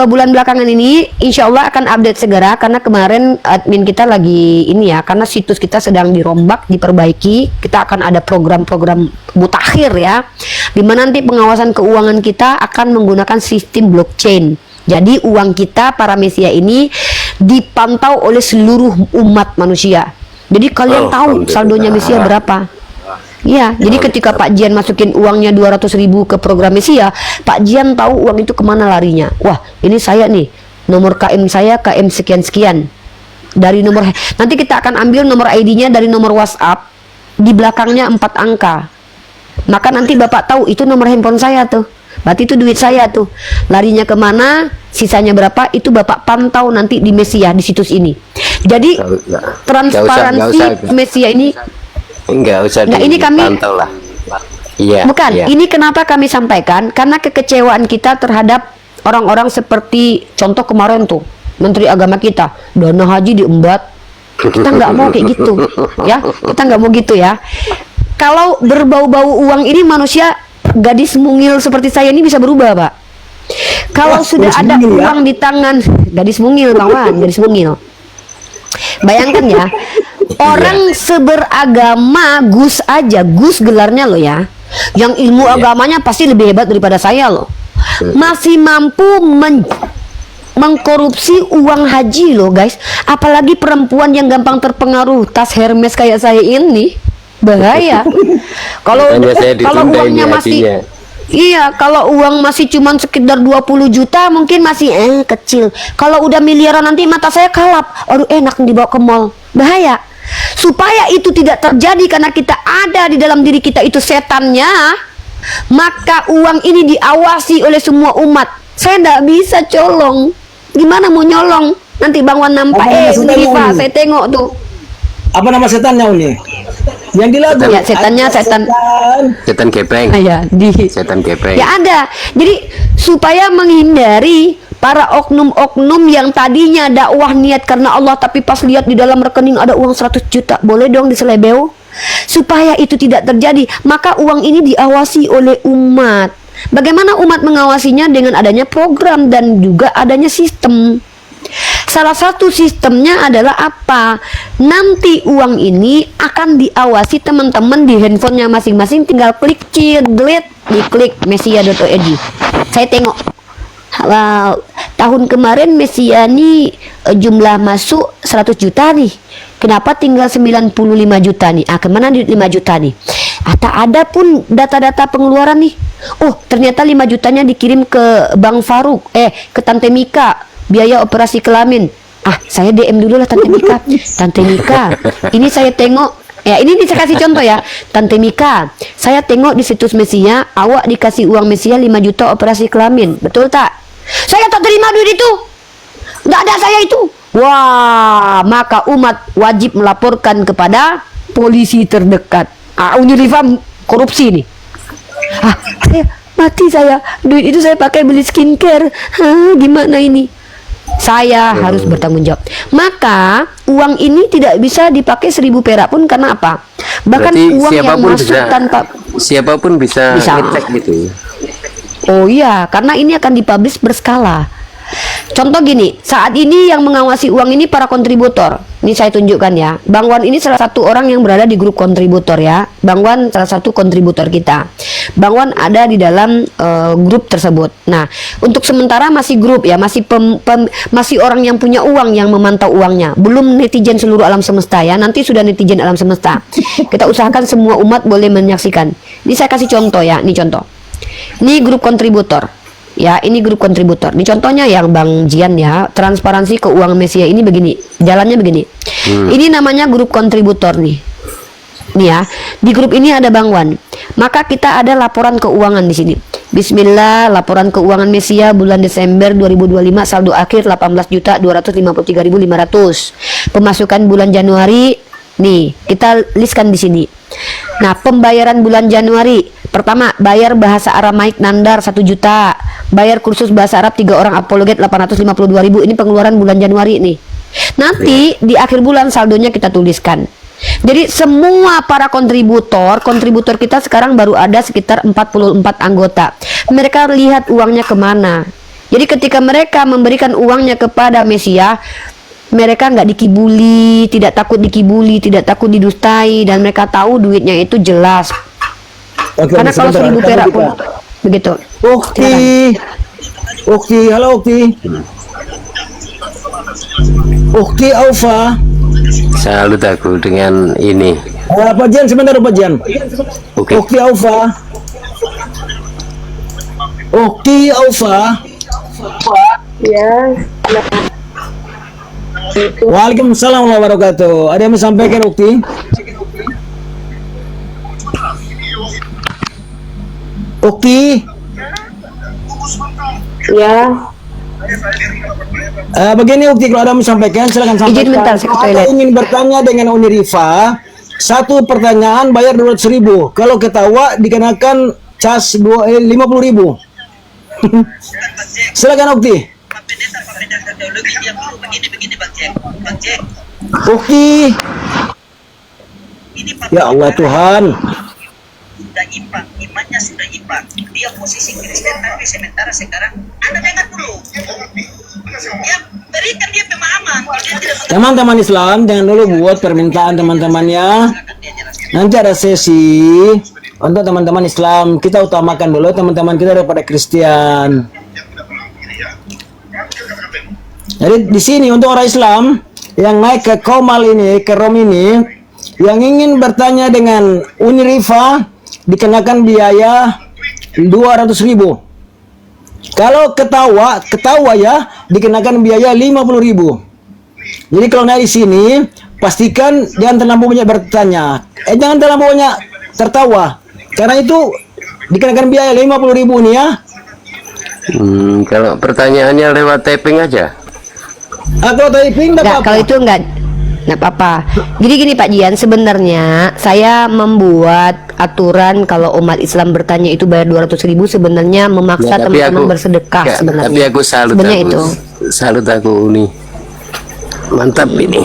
bulan belakangan ini insya Allah akan update segera, karena kemarin admin kita lagi ini ya, karena situs kita sedang dirombak, diperbaiki. Kita akan ada program-program mutakhir ya, dimana nanti pengawasan keuangan kita akan menggunakan sistem blockchain. Jadi uang kita para mesia ini dipantau oleh seluruh umat manusia. Jadi kalian tahu saldonya mesia berapa. Iya, jadi ketika Pak Jian masukin uangnya 200.000 ke program Mesia, Pak Jian tahu uang itu kemana larinya. Wah, ini saya nih, nomor KM saya KM sekian-sekian. Dari nomor, nanti kita akan ambil nomor ID-nya dari nomor WhatsApp, di belakangnya 4 angka. Maka nanti Bapak tahu itu nomor handphone saya tuh. Berarti itu duit saya tuh. Larinya kemana, sisanya berapa, itu Bapak pantau nanti di Mesia, di situs ini. Jadi transparansi Mesia ini enggak usah dipantau lah. Iya. Bukan, ini kenapa kami sampaikan, karena kekecewaan kita terhadap orang-orang seperti contoh kemarin tuh Menteri Agama kita, dana haji diembat. Kita nggak mau kayak gitu, ya. Kita nggak mau gitu ya. Kalau berbau-bau uang ini, manusia gadis mungil seperti saya ini bisa berubah, Pak. Kalau sudah ada uang di tangan, gadis mungil, Bang Wan, gadis mungil. Bayangkan ya. Orang seberagama Gus aja, Gus gelarnya loh ya, yang ilmu agamanya pasti lebih hebat daripada saya loh, masih mampu mengkorupsi uang haji loh guys. Apalagi perempuan yang gampang terpengaruh tas Hermes kayak saya ini, bahaya. Kalau Makanya saya kalau ditunda uangnya ini masih hajinya. iya, kalau uang masih cuman sekitar 20 juta mungkin masih kecil. Kalau udah miliaran nanti mata saya kalap. Aduh, enak dibawa ke mall. Bahaya. Supaya itu tidak terjadi karena kita ada di dalam diri kita itu setannya, maka uang ini diawasi oleh semua umat. Saya nggak bisa colong. Gimana mau nyolong? Nanti Bang Wan nampak, Apa ini namanya, Pak, Uni? saya tengok tuh. Apa nama setannya Uni? Yang di lagu. Ya, setannya setan. Setan gepeng. Ya, Setan gepeng. ya ada. Jadi supaya menghindari para oknum-oknum yang tadinya dakwah niat karena Allah, tapi pas lihat di dalam rekening ada uang 100 juta, boleh dong diselebeo. Supaya itu tidak terjadi, maka uang ini diawasi oleh umat. Bagaimana umat mengawasinya? Dengan adanya program dan juga adanya sistem. Salah satu sistemnya adalah apa? Nanti uang ini akan diawasi teman-teman di handphonenya masing-masing, tinggal klik delete, diklik mesia.id. Saya tengok, wow, tahun kemarin Mesia ini jumlah masuk 100 juta nih. Kenapa tinggal 95 juta nih? Kemana duit 5 juta nih? Atau ada pun data-data pengeluaran nih. Oh, ternyata 5 jutanya dikirim ke Bang Faruk, ke Tante Mika, biaya operasi kelamin. Saya DM dulu lah Tante Mika. Tante Mika, ini saya tengok, ya ini bisa kasih contoh ya. Tante Mika, saya tengok di situs Mesia, awak dikasih uang Mesia 5 juta operasi kelamin. Betul tak? Saya tak terima duit itu. Nggak ada saya itu. Wah, maka umat wajib melaporkan kepada polisi terdekat. Unirifa korupsi nih. Mati saya. Duit itu saya pakai beli skincare. Gimana ini? Saya harus bertanggung jawab. Maka uang ini tidak bisa dipakai 1000 perak pun, karena apa? Bahkan Berarti uang yang siapapun masuk bisa, tanpa siapapun bisa ngecek gitu. Oh iya, karena ini akan dipublish berskala. Contoh gini, saat ini yang mengawasi uang ini para kontributor. Ini saya tunjukkan ya. Bang Wan ini salah satu orang yang berada di grup kontributor ya. Bang Wan salah satu kontributor kita. Bang Wan ada di dalam grup tersebut. Nah, untuk sementara masih grup ya, masih orang yang punya uang yang memantau uangnya. Belum netizen seluruh alam semesta ya. Nanti sudah netizen alam semesta. Kita usahakan semua umat boleh menyaksikan. Ini saya kasih contoh ya, ini contoh. Ini grup kontributor. Ya, ini grup kontributor. Ini contohnya yang Bang Jian ya. Transparansi keuangan Mesia ini begini. Jalannya begini. Ini namanya grup kontributor nih. Nih ya. Di grup ini ada Bang Wan. Maka kita ada laporan keuangan di sini. Bismillah, laporan keuangan Mesia bulan Desember 2025, saldo akhir 18.253.500. Pemasukan bulan Januari nih, kita listkan di sini. Nah, pembayaran bulan Januari. Pertama, bayar bahasa Aramaik Nandar 1 juta. Bayar kursus bahasa Arab 3 orang apologet 852.000. Ini pengeluaran bulan Januari nih. Nanti di akhir bulan saldonya kita tuliskan. Jadi semua para kontributor kita sekarang baru ada sekitar 44 anggota. Mereka lihat uangnya kemana. Jadi ketika mereka memberikan uangnya kepada Mesia, mereka nggak dikibuli, tidak takut dikibuli, tidak takut didustai, dan mereka tahu duitnya itu jelas. Oke, Karena kalau 1000 perak pun begitu. Ukti, halo Ukti. Ukti Aufa. Salut aku dengan ini. Pak Jan, sebentar Pak Jan. Oke. Ukti Aufa. Ukti Aufa. Ya, Waalaikumsalam warahmatullahi wabarakatuh. Ada yang mau sampaikan Ukti? Ukti. ya, Begini Ukti, kalau ada yang mau sampaikan silakan sampaikan. Izin bentar, saya ke toilet. Saya ingin bertanya dengan Unirifa. Satu pertanyaan bayar 200.000. Kalau ketawa dikenakan cas 50.000. Silakan Ukti. Ukti. Ya Allah Tuhan. Sudah imbang, imannya sudah imbang. Dia posisi Kristen tapi sementara sekarang Anda dengar dulu. Ya, berikan dia pemahaman. Kalau dia tidak mengerti, Teman-teman Islam, jangan dulu buat permintaan teman-temannya. silakan dia jelaskan. Nanti ada sesi untuk teman-teman Islam. Kita utamakan dulu teman-teman kita daripada Kristen. Jadi di sini untuk orang Islam yang naik ke Komal ini, ke Rom ini, yang ingin bertanya dengan Uniriva dikenakan biaya 200.000. Kalau ketawa ya dikenakan biaya 50.000. Jadi kalau naik di sini pastikan jangan terlalu banyak bertanya, jangan terlalu banyak tertawa, karena itu dikenakan biaya 50.000 nih ya. Kalau pertanyaannya lewat typing aja. Atau typing enggak Nggak, apa-apa. kalau itu nggak apa-apa. Jadi gini Pak Jian, sebenarnya saya membuat aturan kalau umat Islam bertanya itu bayar 200.000 sebenarnya memaksa Ya, tapi teman-teman aku- bersedekah Nggak, sebenarnya. Tapi aku salut, Sebenarnya aku, itu. salut aku Uni. Mantap ini.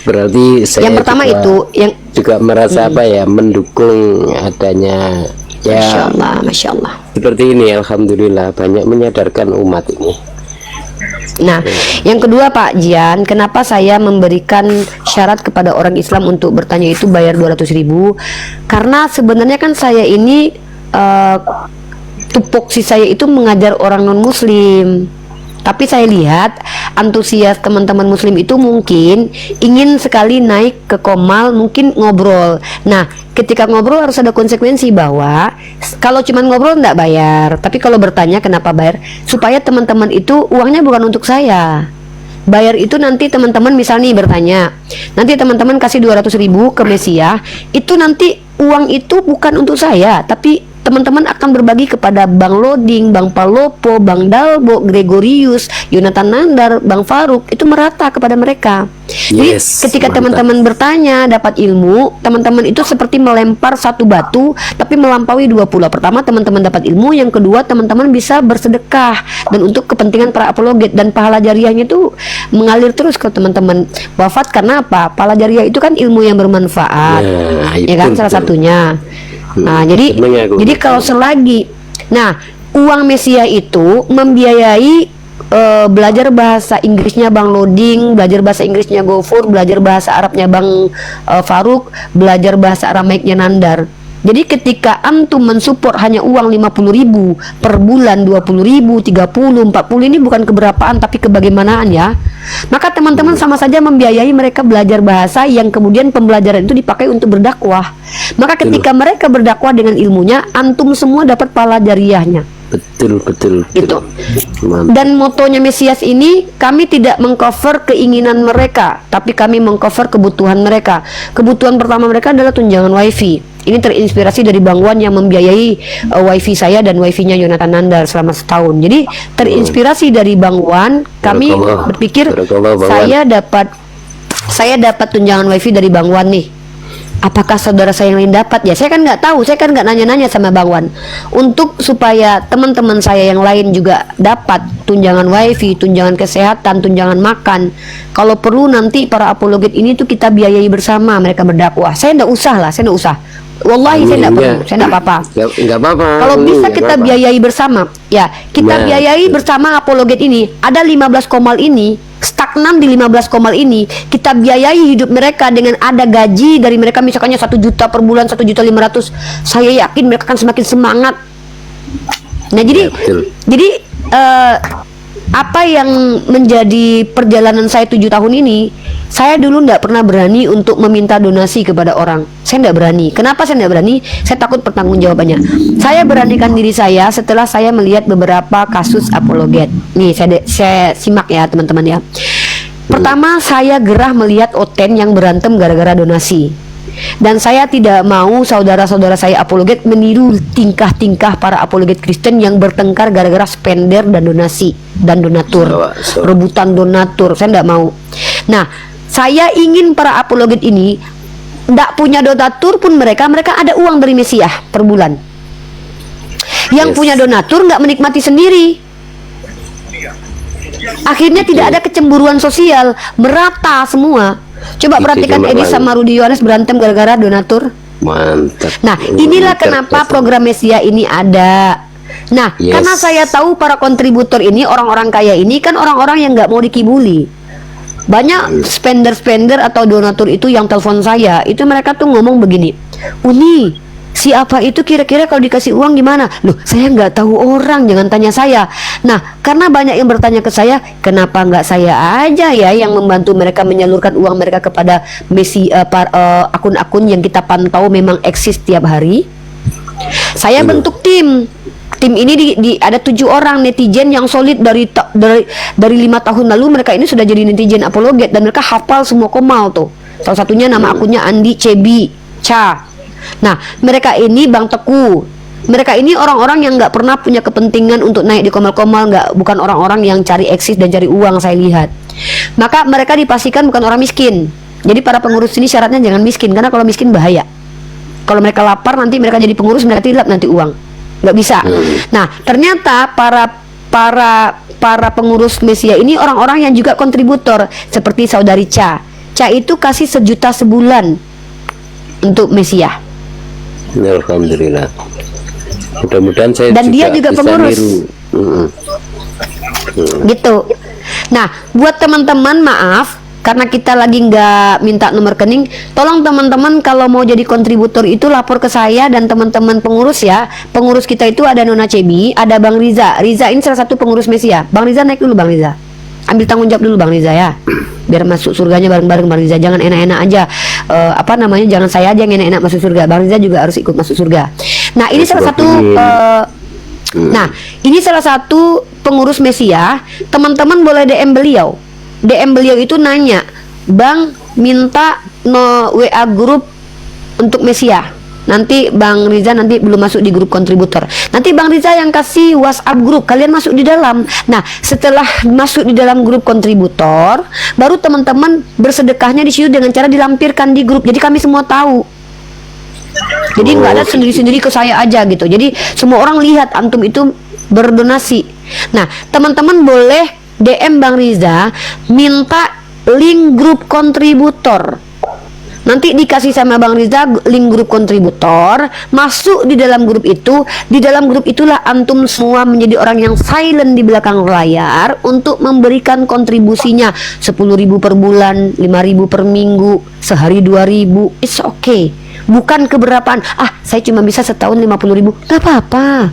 Berarti saya Yang pertama juga, itu yang juga merasa apa ya, mendukung adanya Masya ya Allah, Masya Allah. seperti ini. Alhamdulillah banyak menyadarkan umat ini. Nah, yang kedua Pak Jian, kenapa saya memberikan syarat kepada orang Islam untuk bertanya itu bayar 200.000? Karena sebenarnya kan saya ini tupoksi saya itu mengajar orang non Muslim. Tapi saya lihat antusias teman-teman Muslim itu mungkin ingin sekali naik ke Komal, mungkin ngobrol. Nah, ketika ngobrol harus ada konsekuensi bahwa kalau cuma ngobrol enggak bayar, tapi kalau bertanya kenapa bayar? Supaya teman-teman itu uangnya bukan untuk saya. Bayar itu nanti teman-teman misalnya bertanya, nanti teman-teman kasih 200.000 ke Mesia, itu nanti uang itu bukan untuk saya, tapi teman-teman akan berbagi kepada Bang Loding, Bang Palopo, Bang Dalbo, Gregorius, Yonatan Nandar, Bang Faruk, itu merata kepada mereka. Jadi Yes, ketika mantap. teman-teman bertanya dapat ilmu, teman-teman itu seperti melempar satu batu tapi melampaui dua pulau. Pertama teman-teman dapat ilmu, yang kedua teman-teman bisa bersedekah dan untuk kepentingan para apologet, dan pahala jariahnya itu mengalir terus ke teman-teman wafat. Karena apa? Pahala jariah itu kan ilmu yang bermanfaat. Nah, Ya kan, betul, salah betul. satunya. Nah, jadi seneng aku. kalau selagi uang Mesia itu membiayai belajar bahasa Inggrisnya Bang Loding, belajar bahasa Inggrisnya Gofur, belajar bahasa Arabnya Bang Faruk, belajar bahasa Aramaiknya Nandar. Jadi ketika antum mensupport hanya uang 50.000 per bulan, 20.000, 30, 40, ini bukan keberapaan tapi kebagaimanaan ya. Maka teman-teman sama saja membiayai mereka belajar bahasa yang kemudian pembelajaran itu dipakai untuk berdakwah. Maka ketika mereka berdakwah dengan ilmunya, antum semua dapat pahala jariahnya. Betul. Gitu. Mantap. Dan motonya Mesias ini, kami tidak mengcover keinginan mereka, tapi kami mengcover kebutuhan mereka. Kebutuhan pertama mereka adalah tunjangan wifi. Ini terinspirasi dari Bang Wan yang membiayai wifi saya dan wifi-nya Yonatan Nandar selama setahun. Jadi terinspirasi dari Bang Wan, kami Barakallah. berpikir Barakallah, Bang saya dapat tunjangan wifi dari Bang Wan nih. Apakah saudara saya yang lain dapat? Ya saya kan nggak tahu, saya kan nggak nanya-nanya sama Bang Wan. Untuk supaya teman-teman saya yang lain juga dapat tunjangan wifi, tunjangan kesehatan, tunjangan makan. Kalau perlu nanti para apologet ini tuh kita biayai bersama mereka berdakwah. Saya nggak usah lah, saya nggak usah. Wallahi saya nggak perlu, saya nggak apa-apa. Nggak apa-apa. Kalau bisa Nggak kita apa-apa. biayai bersama, ya kita Nah, biayai bersama apologet ini. Ada 15 komal ini, stagnan di 15 komal ini, kita biayai hidup mereka dengan ada gaji dari mereka, misalkannya 1 juta per bulan, 1.500.000. Saya yakin mereka akan semakin semangat. Nah jadi, Ya, betul. apa yang menjadi perjalanan saya 7 tahun ini, saya dulu tidak pernah berani untuk meminta donasi kepada orang. Saya tidak berani. Kenapa saya tidak berani? Saya takut pertanggungjawabannya. Saya beranikan diri saya setelah saya melihat beberapa kasus apologet. Nih saya simak ya teman-teman ya. Pertama, saya gerah melihat Oten yang berantem gara-gara donasi. Dan saya tidak mau saudara-saudara saya apologet meniru tingkah-tingkah para apologet Kristen yang bertengkar gara-gara spender dan donasi dan donatur, rebutan donatur. Saya tidak mau. Nah, saya ingin para apologet ini tidak punya donatur pun mereka ada uang dari Mesiah per bulan. Yang punya donatur nggak menikmati sendiri. Akhirnya tidak ada kecemburuan sosial, merata semua. Coba Itu perhatikan Edi gimana? sama Rudi Yohanes berantem gara-gara donatur. Mantap. Nah, inilah kenapa Cerdas. program Mesia ini ada. Nah, Yes. karena saya tahu para kontributor ini, orang-orang kaya ini kan orang-orang yang nggak mau dikibuli. Banyak spender-spender atau donatur itu yang telepon saya, itu mereka tuh ngomong begini, Uni, siapa itu kira-kira kalau dikasih uang gimana? Loh, saya nggak tahu orang, jangan tanya saya. Nah, karena banyak yang bertanya ke saya, kenapa nggak saya aja ya yang membantu mereka menyalurkan uang mereka kepada akun-akun yang kita pantau memang eksis tiap hari. Saya bentuk tim. Tim ini ada 7 orang netizen yang solid dari 5 tahun lalu. Mereka ini sudah jadi netizen apologet dan mereka hafal semua Komal tuh. Salah satunya nama akunnya Andi Cebi Cha. Nah, mereka ini Bang Teku. Mereka ini orang-orang yang nggak pernah punya kepentingan untuk naik di Komal-Komal, bukan orang-orang yang cari eksis dan cari uang, saya lihat. Maka mereka dipastikan bukan orang miskin. Jadi para pengurus ini syaratnya jangan miskin, karena kalau miskin bahaya. Kalau mereka lapar nanti mereka jadi pengurus, mereka tidak nanti uang. Nggak bisa. Nah, ternyata para pengurus Mesia ini orang-orang yang juga kontributor, seperti saudari Cha. Cha itu kasih 1 juta sebulan untuk Mesia. Alhamdulillah. Mudah-mudahan saya Dan dia juga bisa pengurus. Gitu. Nah, buat teman-teman, maaf karena kita lagi nggak minta nomor rekening, tolong teman-teman kalau mau jadi kontributor itu lapor ke saya dan teman-teman pengurus ya. Pengurus kita itu ada Nona Cebi, ada Bang Riza. Riza ini salah satu pengurus Mesia. Bang Riza naik dulu Bang Riza. Ambil tanggung jawab dulu Bang Riza ya. Biar masuk surganya bareng-bareng Bang Riza. Jangan enak-enak aja. Jangan saya aja yang enak-enak masuk surga. Bang Riza juga harus ikut masuk surga. Nah, ini salah satu ini salah satu pengurus Mesia. Teman-teman boleh DM beliau. DM beliau itu nanya, Bang minta WA grup untuk Mesia. Nanti Bang Riza nanti belum masuk di grup kontributor. Nanti Bang Riza yang kasih WhatsApp grup, kalian masuk di dalam. Nah, setelah masuk di dalam grup kontributor, baru teman-teman bersedekahnya di situ dengan cara dilampirkan di grup. Jadi kami semua tahu. Jadi nggak ada sendiri-sendiri ke saya aja gitu. Jadi semua orang lihat antum itu berdonasi. Nah, teman-teman boleh DM Bang Riza minta link grup kontributor. Nanti dikasih sama Bang Riza link grup kontributor, masuk di dalam grup itu. Di dalam grup itulah antum semua menjadi orang yang silent di belakang layar untuk memberikan kontribusinya. 10.000 per bulan, 5.000 per minggu, sehari 2.000. It's okay. Bukan keberapaan. Saya cuma bisa setahun 50.000. Gak apa-apa.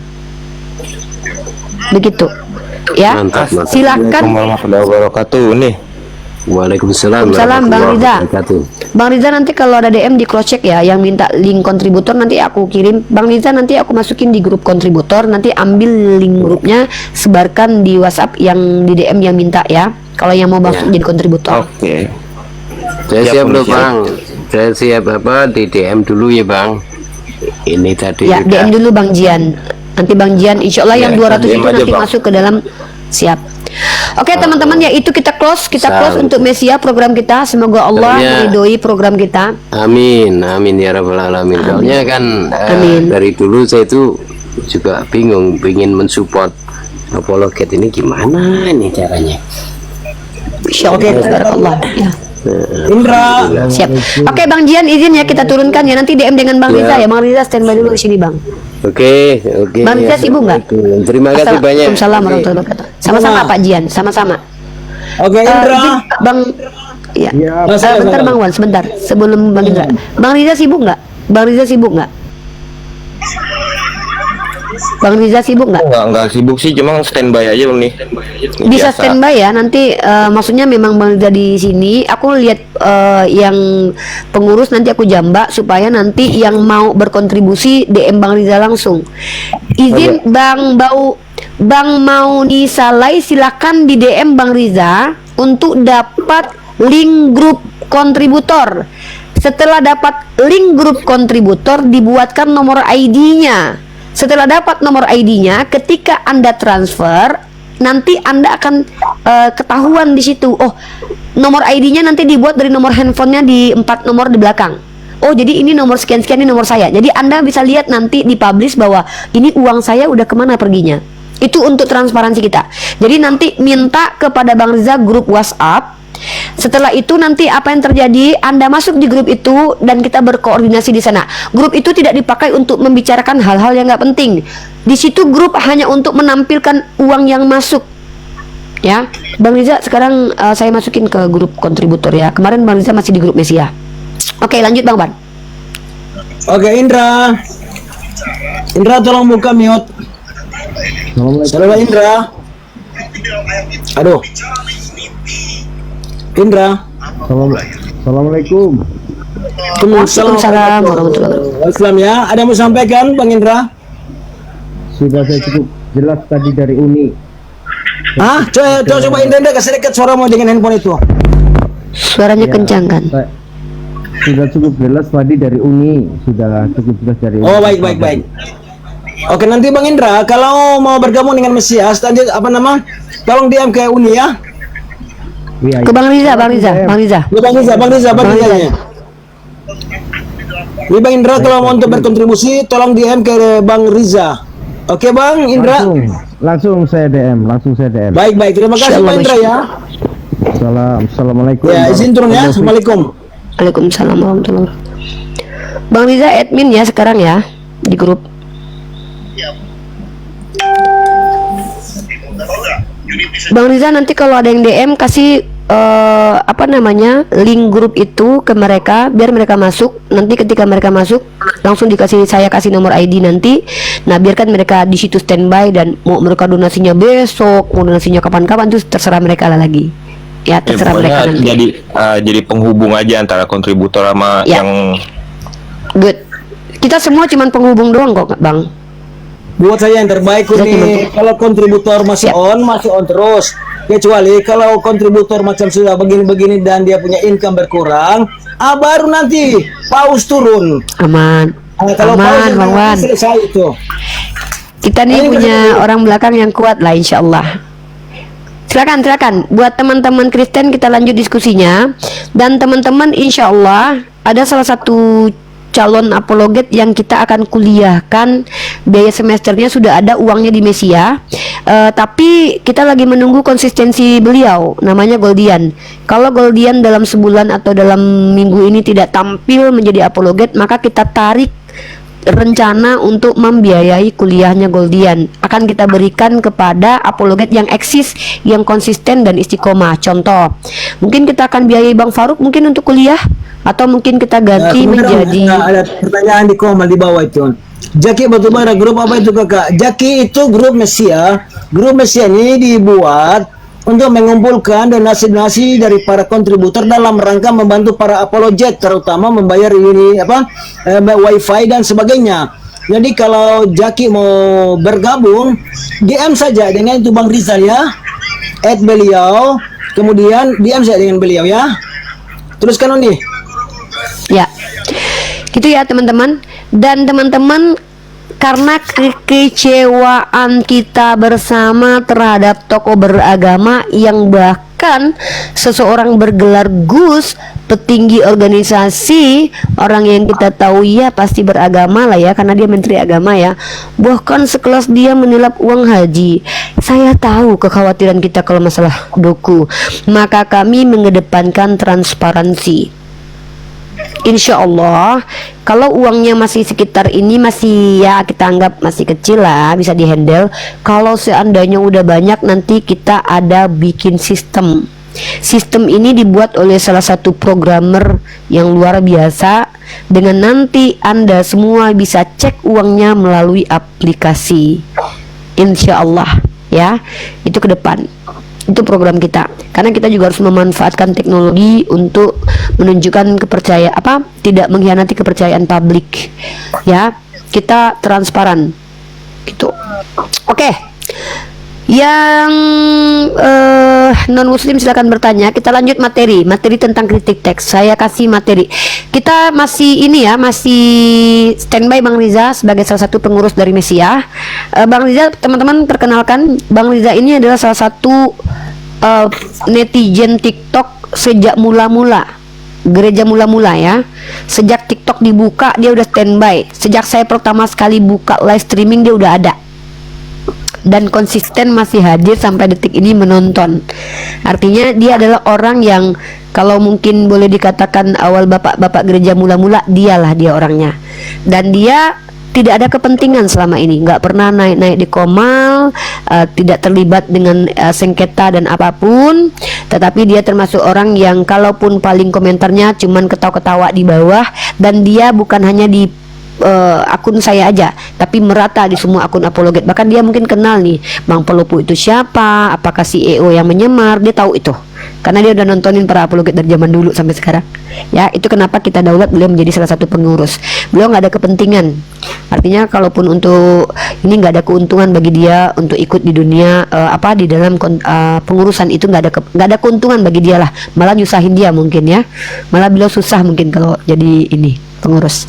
Begitu. Ya, Mantap. silakan. Warahmatullahi wabarakatuh nih. Waalaikumsalam. Waalaikumsalam, Bang Riza. Wabarakatuh. Bang Riza nanti kalau ada DM di cross check ya, yang minta link kontributor nanti aku kirim. Bang Riza nanti aku masukin di grup kontributor, nanti ambil link grupnya, sebarkan di WhatsApp yang di DM yang minta ya. Kalau yang mau masuk jadi kontributor. Oke. Saya Siap, siap loh siap. Bang. Saya siap di DM dulu ya Bang. Ini tadi Ya, udah. DM dulu Bang Jian. Nanti Bang Jian insya Allah yang 200 DM itu aja, nanti Bang. masuk ke dalam. Siap. Oke teman-teman, ya itu kita close untuk Mesia program kita. Semoga Allah Ya. meridhoi program kita. Amin ya rabbal alamin. Soalnya kan Amin. dari dulu saya itu juga bingung, ingin mensupport apologet ini gimana ini caranya. Insya Allah, barakallah. Ya. Indra, Siap. Oke Bang Jian izin ya kita turunkan ya, nanti DM dengan Bang Riza ya. Bang Riza standby dulu di sini Bang. Oke. Bang Riza sibuk nggak? Terima kasih banyak. Waalaikumsalam warahmatullahi wabarakatuh. Sama-sama Pak Jian, sama-sama. oke Izin, Indra. Bang, ya. Silakan. Bentar Bang Wan, sebentar. Sebelum Bang Riza. Bang Riza sibuk nggak? Bang Riza sibuk nggak? Bang Riza sibuk nggak? Enggak sibuk sih, cuma standby aja nih. Bisa Biasa. standby ya nanti. Maksudnya memang Bang Riza di sini. Aku lihat yang pengurus nanti aku jambak supaya nanti yang mau berkontribusi DM Bang Riza langsung. Izin Bang Mauni Salai, silakan di DM Bang Riza untuk dapat link grup kontributor. Setelah dapat link grup kontributor, dibuatkan nomor ID-nya. Setelah dapat nomor ID-nya, ketika Anda transfer, nanti Anda akan ketahuan di situ. Oh, nomor ID-nya nanti dibuat dari nomor handphonenya di 4 nomor di belakang. Oh, jadi ini nomor sekian-sekian, ini nomor saya. Jadi Anda bisa lihat nanti dipublish bahwa ini uang saya udah kemana perginya. Itu untuk transparansi kita. Jadi nanti minta kepada Bang Riza grup WhatsApp. Setelah itu nanti apa yang terjadi, Anda masuk di grup itu dan kita berkoordinasi di sana. Grup itu tidak dipakai untuk membicarakan hal-hal yang nggak penting. Di situ grup hanya untuk menampilkan uang yang masuk. Ya, Bang Riza sekarang saya masukin ke grup kontributor ya. Kemarin Bang Riza masih di grup Mesia. Oke, lanjut Bang Ban. Oke Indra, Indra tolong buka mute. Saudara Indra. Aduh. Indra. Assalamualaikum. Waalaikumsalam warahmatullahi wabarakatuh. Islam ya. Ada yang mau sampaikan Bang Indra? Sudah saya cukup jelas tadi dari Uni. Hah? Coba Indra kasih dekat suaramu dengan handphone itu. Suaranya kencang kan? Sudah cukup jelas tadi dari Uni. Sudah cukup jelas dari Uni. Oh, baik. Oke, nanti Bang Indra kalau mau bergabung dengan Mesias, tadi tolong DM ke Uni ya. Iya, Ke Bang Riza. Bang Riza. Ini Bang Indra kalau mau untuk berkontribusi, tolong DM ke Bang Riza. Oke Bang Indra. Langsung saya DM. Baik. Terima kasih Bang Indra ya. Assalamualaikum. Ya, izin turun ya. Assalamualaikum. Waalaikumsalam warahmatullahi wabarakatuh. Bang Riza admin ya sekarang ya di grup. Bang Riza nanti kalau ada yang DM kasih link grup itu ke mereka biar mereka masuk. Nanti ketika mereka masuk langsung saya kasih nomor ID nanti. Nah biarkan mereka di situ standby, dan mau mereka donasinya besok, mau donasinya kapan-kapan itu terserah mereka lah lagi. Ya terserah mereka nanti. Jadi penghubung aja antara kontributor sama yang good. Kita semua cuman penghubung doang kok Bang. Buat saya yang terbaik nih, kalau kontributor masih on terus. Kecuali kalau kontributor macam sudah begini-begini dan dia punya income berkurang, baru nanti paus turun. Aman. Kalau Aman, Bang Wan. Selesai itu. Kita nih punya orang belakang yang kuat lah, insya Allah. Silakan. Buat teman-teman Kristen kita lanjut diskusinya. Dan teman-teman, insya Allah ada salah satu calon apologet yang kita akan kuliahkan, biaya semesternya sudah ada, uangnya di Mesia. Tapi kita lagi menunggu konsistensi beliau, namanya Goldian. Kalau Goldian dalam sebulan atau dalam minggu ini tidak tampil menjadi apologet, maka kita tarik rencana untuk membiayai kuliahnya Goldian. Akan kita berikan kepada apologet yang eksis, yang konsisten dan istiqomah. Contoh, mungkin kita akan biayai Bang Faruk mungkin untuk kuliah, atau mungkin kita ganti menjadi. Ada pertanyaan di komen di bawah itu. Jaki batubara grup apa itu kakak? Jaki itu grup Mesia. Grup Mesia ini dibuat untuk mengumpulkan donasi-donasi dari para kontributor dalam rangka membantu para apologet, terutama membayar wifi dan sebagainya. Jadi kalau Jaki mau bergabung, DM saja dengan itu Bang Rizal ya, add beliau, kemudian DM saja dengan beliau ya. Teruskan nih. Ya, gitu ya teman-teman. Dan teman-teman, karena kekecewaan kita bersama terhadap tokoh beragama yang bahkan seseorang bergelar Gus, petinggi organisasi, orang yang kita tahu ya pasti beragama lah ya, karena dia menteri agama ya, bahkan sekelas dia menilap uang haji. Saya tahu kekhawatiran kita kalau masalah doku, maka kami mengedepankan transparansi. Insya Allah kalau uangnya masih sekitar ini, masih ya kita anggap masih kecil lah, bisa dihandle. Kalau seandainya udah banyak, nanti kita ada bikin sistem. Sistem ini dibuat oleh salah satu programmer yang luar biasa, dengan nanti Anda semua bisa cek uangnya melalui aplikasi. Insya Allah ya, itu ke depan. Itu program kita, karena kita juga harus memanfaatkan teknologi untuk menunjukkan kepercayaan, tidak mengkhianati kepercayaan publik ya, kita transparan gitu. Oke. Yang non muslim silakan bertanya. Kita lanjut materi tentang kritik teks. Saya kasih materi. Kita masih masih standby Bang Riza sebagai salah satu pengurus dari Mesia. Bang Riza, teman-teman perkenalkan, Bang Riza ini adalah salah satu netizen TikTok sejak mula-mula, gereja mula-mula ya. Sejak TikTok dibuka dia udah standby. Sejak saya pertama sekali buka live streaming dia udah ada, dan konsisten masih hadir sampai detik ini menonton. Artinya dia adalah orang yang kalau mungkin boleh dikatakan awal bapak-bapak gereja mula-mula, dialah dia orangnya. Dan dia tidak ada kepentingan selama ini, nggak pernah naik-naik di Komal, tidak terlibat dengan sengketa dan apapun. Tetapi dia termasuk orang yang kalaupun paling komentarnya cuman ketawa-ketawa di bawah, dan dia bukan hanya di akun saya aja, tapi merata di semua akun apologet. Bahkan dia mungkin kenal nih Bang Pelopo itu siapa, apakah CEO yang menyamar, dia tahu itu karena dia udah nontonin para apologet dari zaman dulu sampai sekarang. Ya, itu kenapa kita daulat beliau menjadi salah satu pengurus. Beliau nggak ada kepentingan, artinya kalaupun untuk ini nggak ada keuntungan bagi dia untuk ikut di dunia di dalam pengurusan itu, nggak ada keuntungan bagi dia lah, malah nyusahin dia mungkin ya, malah beliau susah mungkin kalau jadi ini pengurus,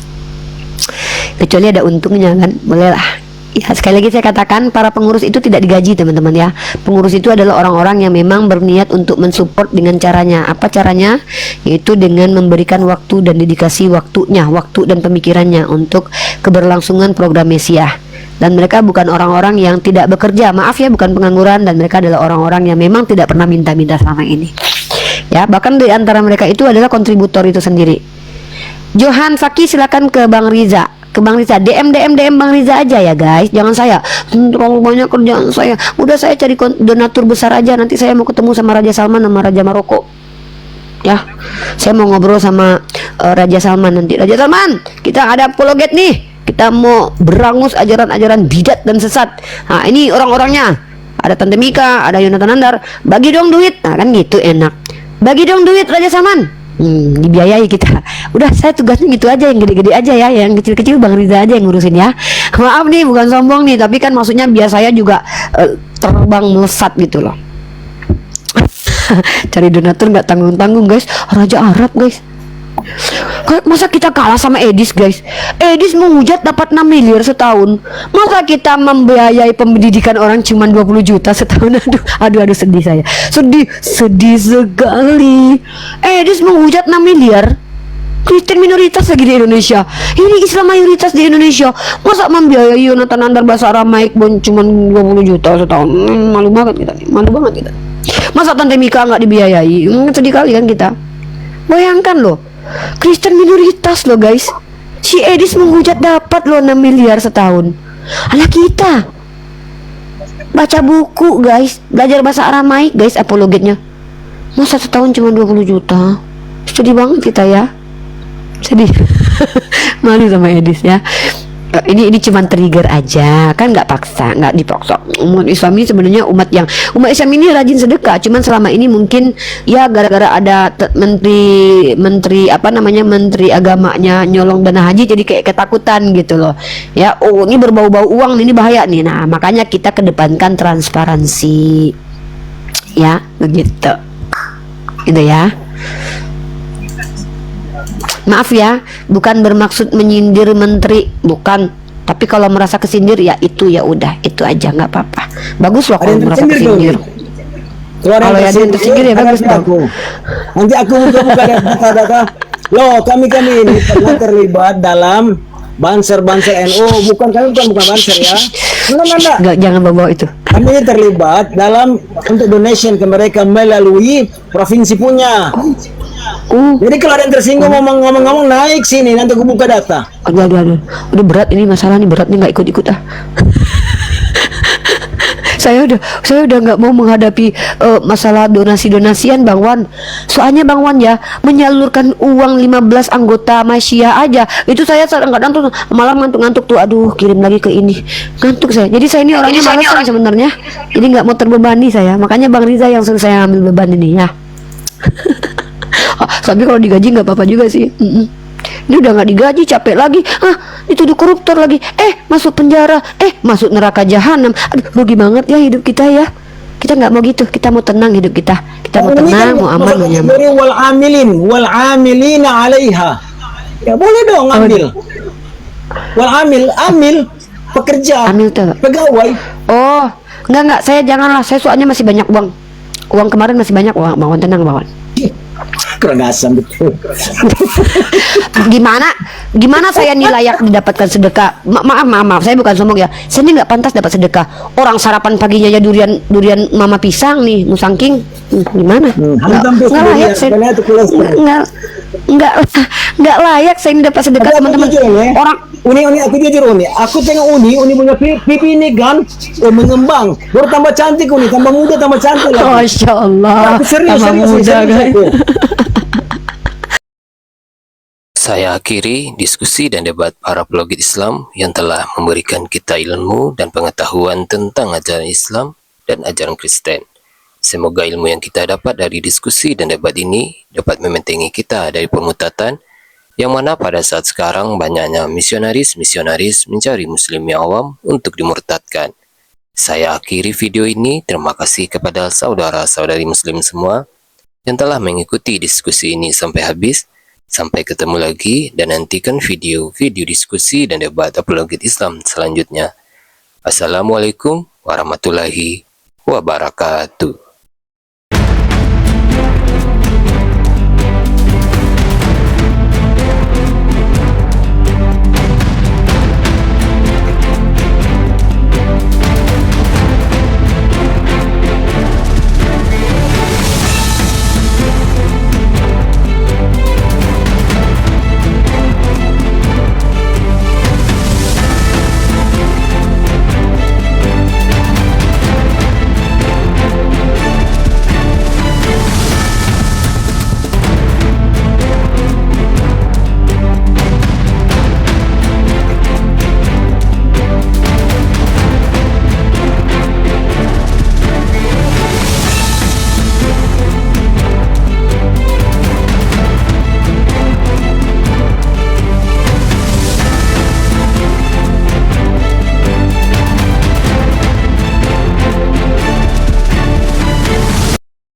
kecuali ada untungnya kan, bolehlah. Ya, sekali lagi saya katakan para pengurus itu tidak digaji teman-teman ya. Pengurus itu adalah orang-orang yang memang berniat untuk mensupport dengan caranya. Apa caranya? Yaitu dengan memberikan waktu dan dedikasi waktunya, waktu dan pemikirannya untuk keberlangsungan program Mesiah. Dan mereka bukan orang-orang yang tidak bekerja, maaf ya, bukan pengangguran, dan mereka adalah orang-orang yang memang tidak pernah minta-minta selama ini. Ya, bahkan di antara mereka itu adalah kontributor itu sendiri. Johan Faki, silakan ke Bang Riza. Ke Bang Riza, DM Bang Riza aja ya guys, jangan saya terlalu banyak kerjaan saya, udah saya cari donatur besar aja, nanti saya mau ketemu sama Raja Salman sama Raja Maroko ya, saya mau ngobrol sama Raja Salman nanti. Raja Salman, kita ada apologet nih, kita mau berangus ajaran-ajaran bidat dan sesat. Nah ini orang-orangnya, ada Tante Mika, ada Yonatan Andar, bagi dong duit. Nah kan gitu enak, bagi dong duit Raja Salman. Dibiayai kita. Udah saya tugasnya gitu aja, yang gede-gede aja ya, yang kecil-kecil Bang Riza aja yang ngurusin ya. Maaf nih bukan sombong nih, tapi kan maksudnya biar saya juga terbang melesat gitu loh. Cari donatur nggak tanggung-tanggung guys, Raja Arab guys. Masa kita kalah sama Edis guys? Edis menghujat dapat 6 miliar setahun. Masa kita membiayai pendidikan orang cuma 20 juta setahun? Aduh sedih saya. Sedih sekali. Edis menghujat 6 miliar. Kristen minoritas lagi di Indonesia. Ini Islam mayoritas di Indonesia. Masa membiayai Yonatan Andar bahasa Aramaik cuma 20 juta setahun? Malu banget kita nih. Malu banget kita. Masa Tante Mika nggak dibiayai? Sedih kali kan kita. Bayangkan loh, Kristen minoritas loh guys. Si Edis menghujat dapat loh 6 miliar setahun. Anak kita baca buku guys, belajar bahasa Aramaik guys, apologetnya. Masa setahun cuma 20 juta. Sedih banget kita ya. Sedih. Malu sama Edis ya. Ini cuma trigger aja, kan nggak paksa, nggak dipaksa. Umat Islam ini sebenarnya umat Islam ini rajin sedekah, cuman selama ini mungkin ya gara-gara ada menteri agamanya nyolong dana haji, jadi kayak ketakutan gitu loh. Ya, oh ini berbau-bau uang, ini bahaya nih. Nah, makanya kita kedepankan transparansi. Ya, begitu. Gitu ya. Maaf ya, bukan bermaksud menyindir menteri, bukan. Tapi kalau merasa kesindir ya itu ya udah, itu aja nggak apa-apa. Bagus loh kalau merasa kesindir. Kalau ada yang tersingkir ya bagus dong. Nanti aku buka data. Loh, kami ini pernah terlibat dalam banser NU, bukan banser ya. Enggak, jangan bawa itu. Kami terlibat dalam untuk donation ke mereka melalui provinsi punya. Jadi kalau ada yang tersinggung ngomong naik sini, nanti aku buka data. Aduh, udah berat ini masalah nih, berat nih, nggak ikut ah. Saya udah nggak mau menghadapi masalah donasian Bang Wan. Soalnya Bang Wan ya menyalurkan uang 15 anggota Masya aja itu saya kadang tuh malam ngantuk tuh, aduh kirim lagi ke ini, ngantuk saya. Jadi saya ini orangnya malas sebenarnya, jadi nggak mau terbebani saya, makanya Bang Riza yang suruh saya ambil beban ini ya. Tapi kalau digaji nggak apa-apa juga sih. Ini udah nggak digaji, capek lagi, dituduh koruptor lagi, masuk penjara, masuk neraka jahanam. Aduh, rugi banget ya hidup kita ya. Kita nggak mau gitu, kita mau tenang hidup kita mau tenang, mau aman, mau nyaman. Wal amilina 'alaiha. Ya boleh dong ambil. Amil pekerja, amil tuh pegawai. Oh enggak, saya janganlah, saya soalnya masih banyak uang kemarin masih banyak uang. Bang Wan, tenang Bang Wan. Kurang asam betul. Gimana saya nih layak mendapatkan sedekah? Maaf, saya bukan sombong ya. Saya ini nggak pantas dapat sedekah. Orang sarapan paginya ya durian mama pisang nih, musangking. Gimana? Nggak layak saya. Nggak layak saya ini dapat sedekah teman-teman. Orang Uni aku jujur Uni. Aku tengok Uni punya pipi ini kan mengembang. Baru tambah cantik Uni, tambah muda, tambah cantik lagi. Masya Allah. Serius, muda guys. Saya akhiri diskusi dan debat para apologet Islam yang telah memberikan kita ilmu dan pengetahuan tentang ajaran Islam dan ajaran Kristen. Semoga ilmu yang kita dapat dari diskusi dan debat ini dapat membentengi kita dari permutatan, yang mana pada saat sekarang banyaknya misionaris-misionaris mencari muslim yang awam untuk dimurtadkan. Saya akhiri video ini. Terima kasih kepada saudara-saudari muslim semua yang telah mengikuti diskusi ini sampai habis. Sampai ketemu lagi dan nantikan video-video diskusi dan debat apologet Islam selanjutnya. Assalamualaikum warahmatullahi wabarakatuh.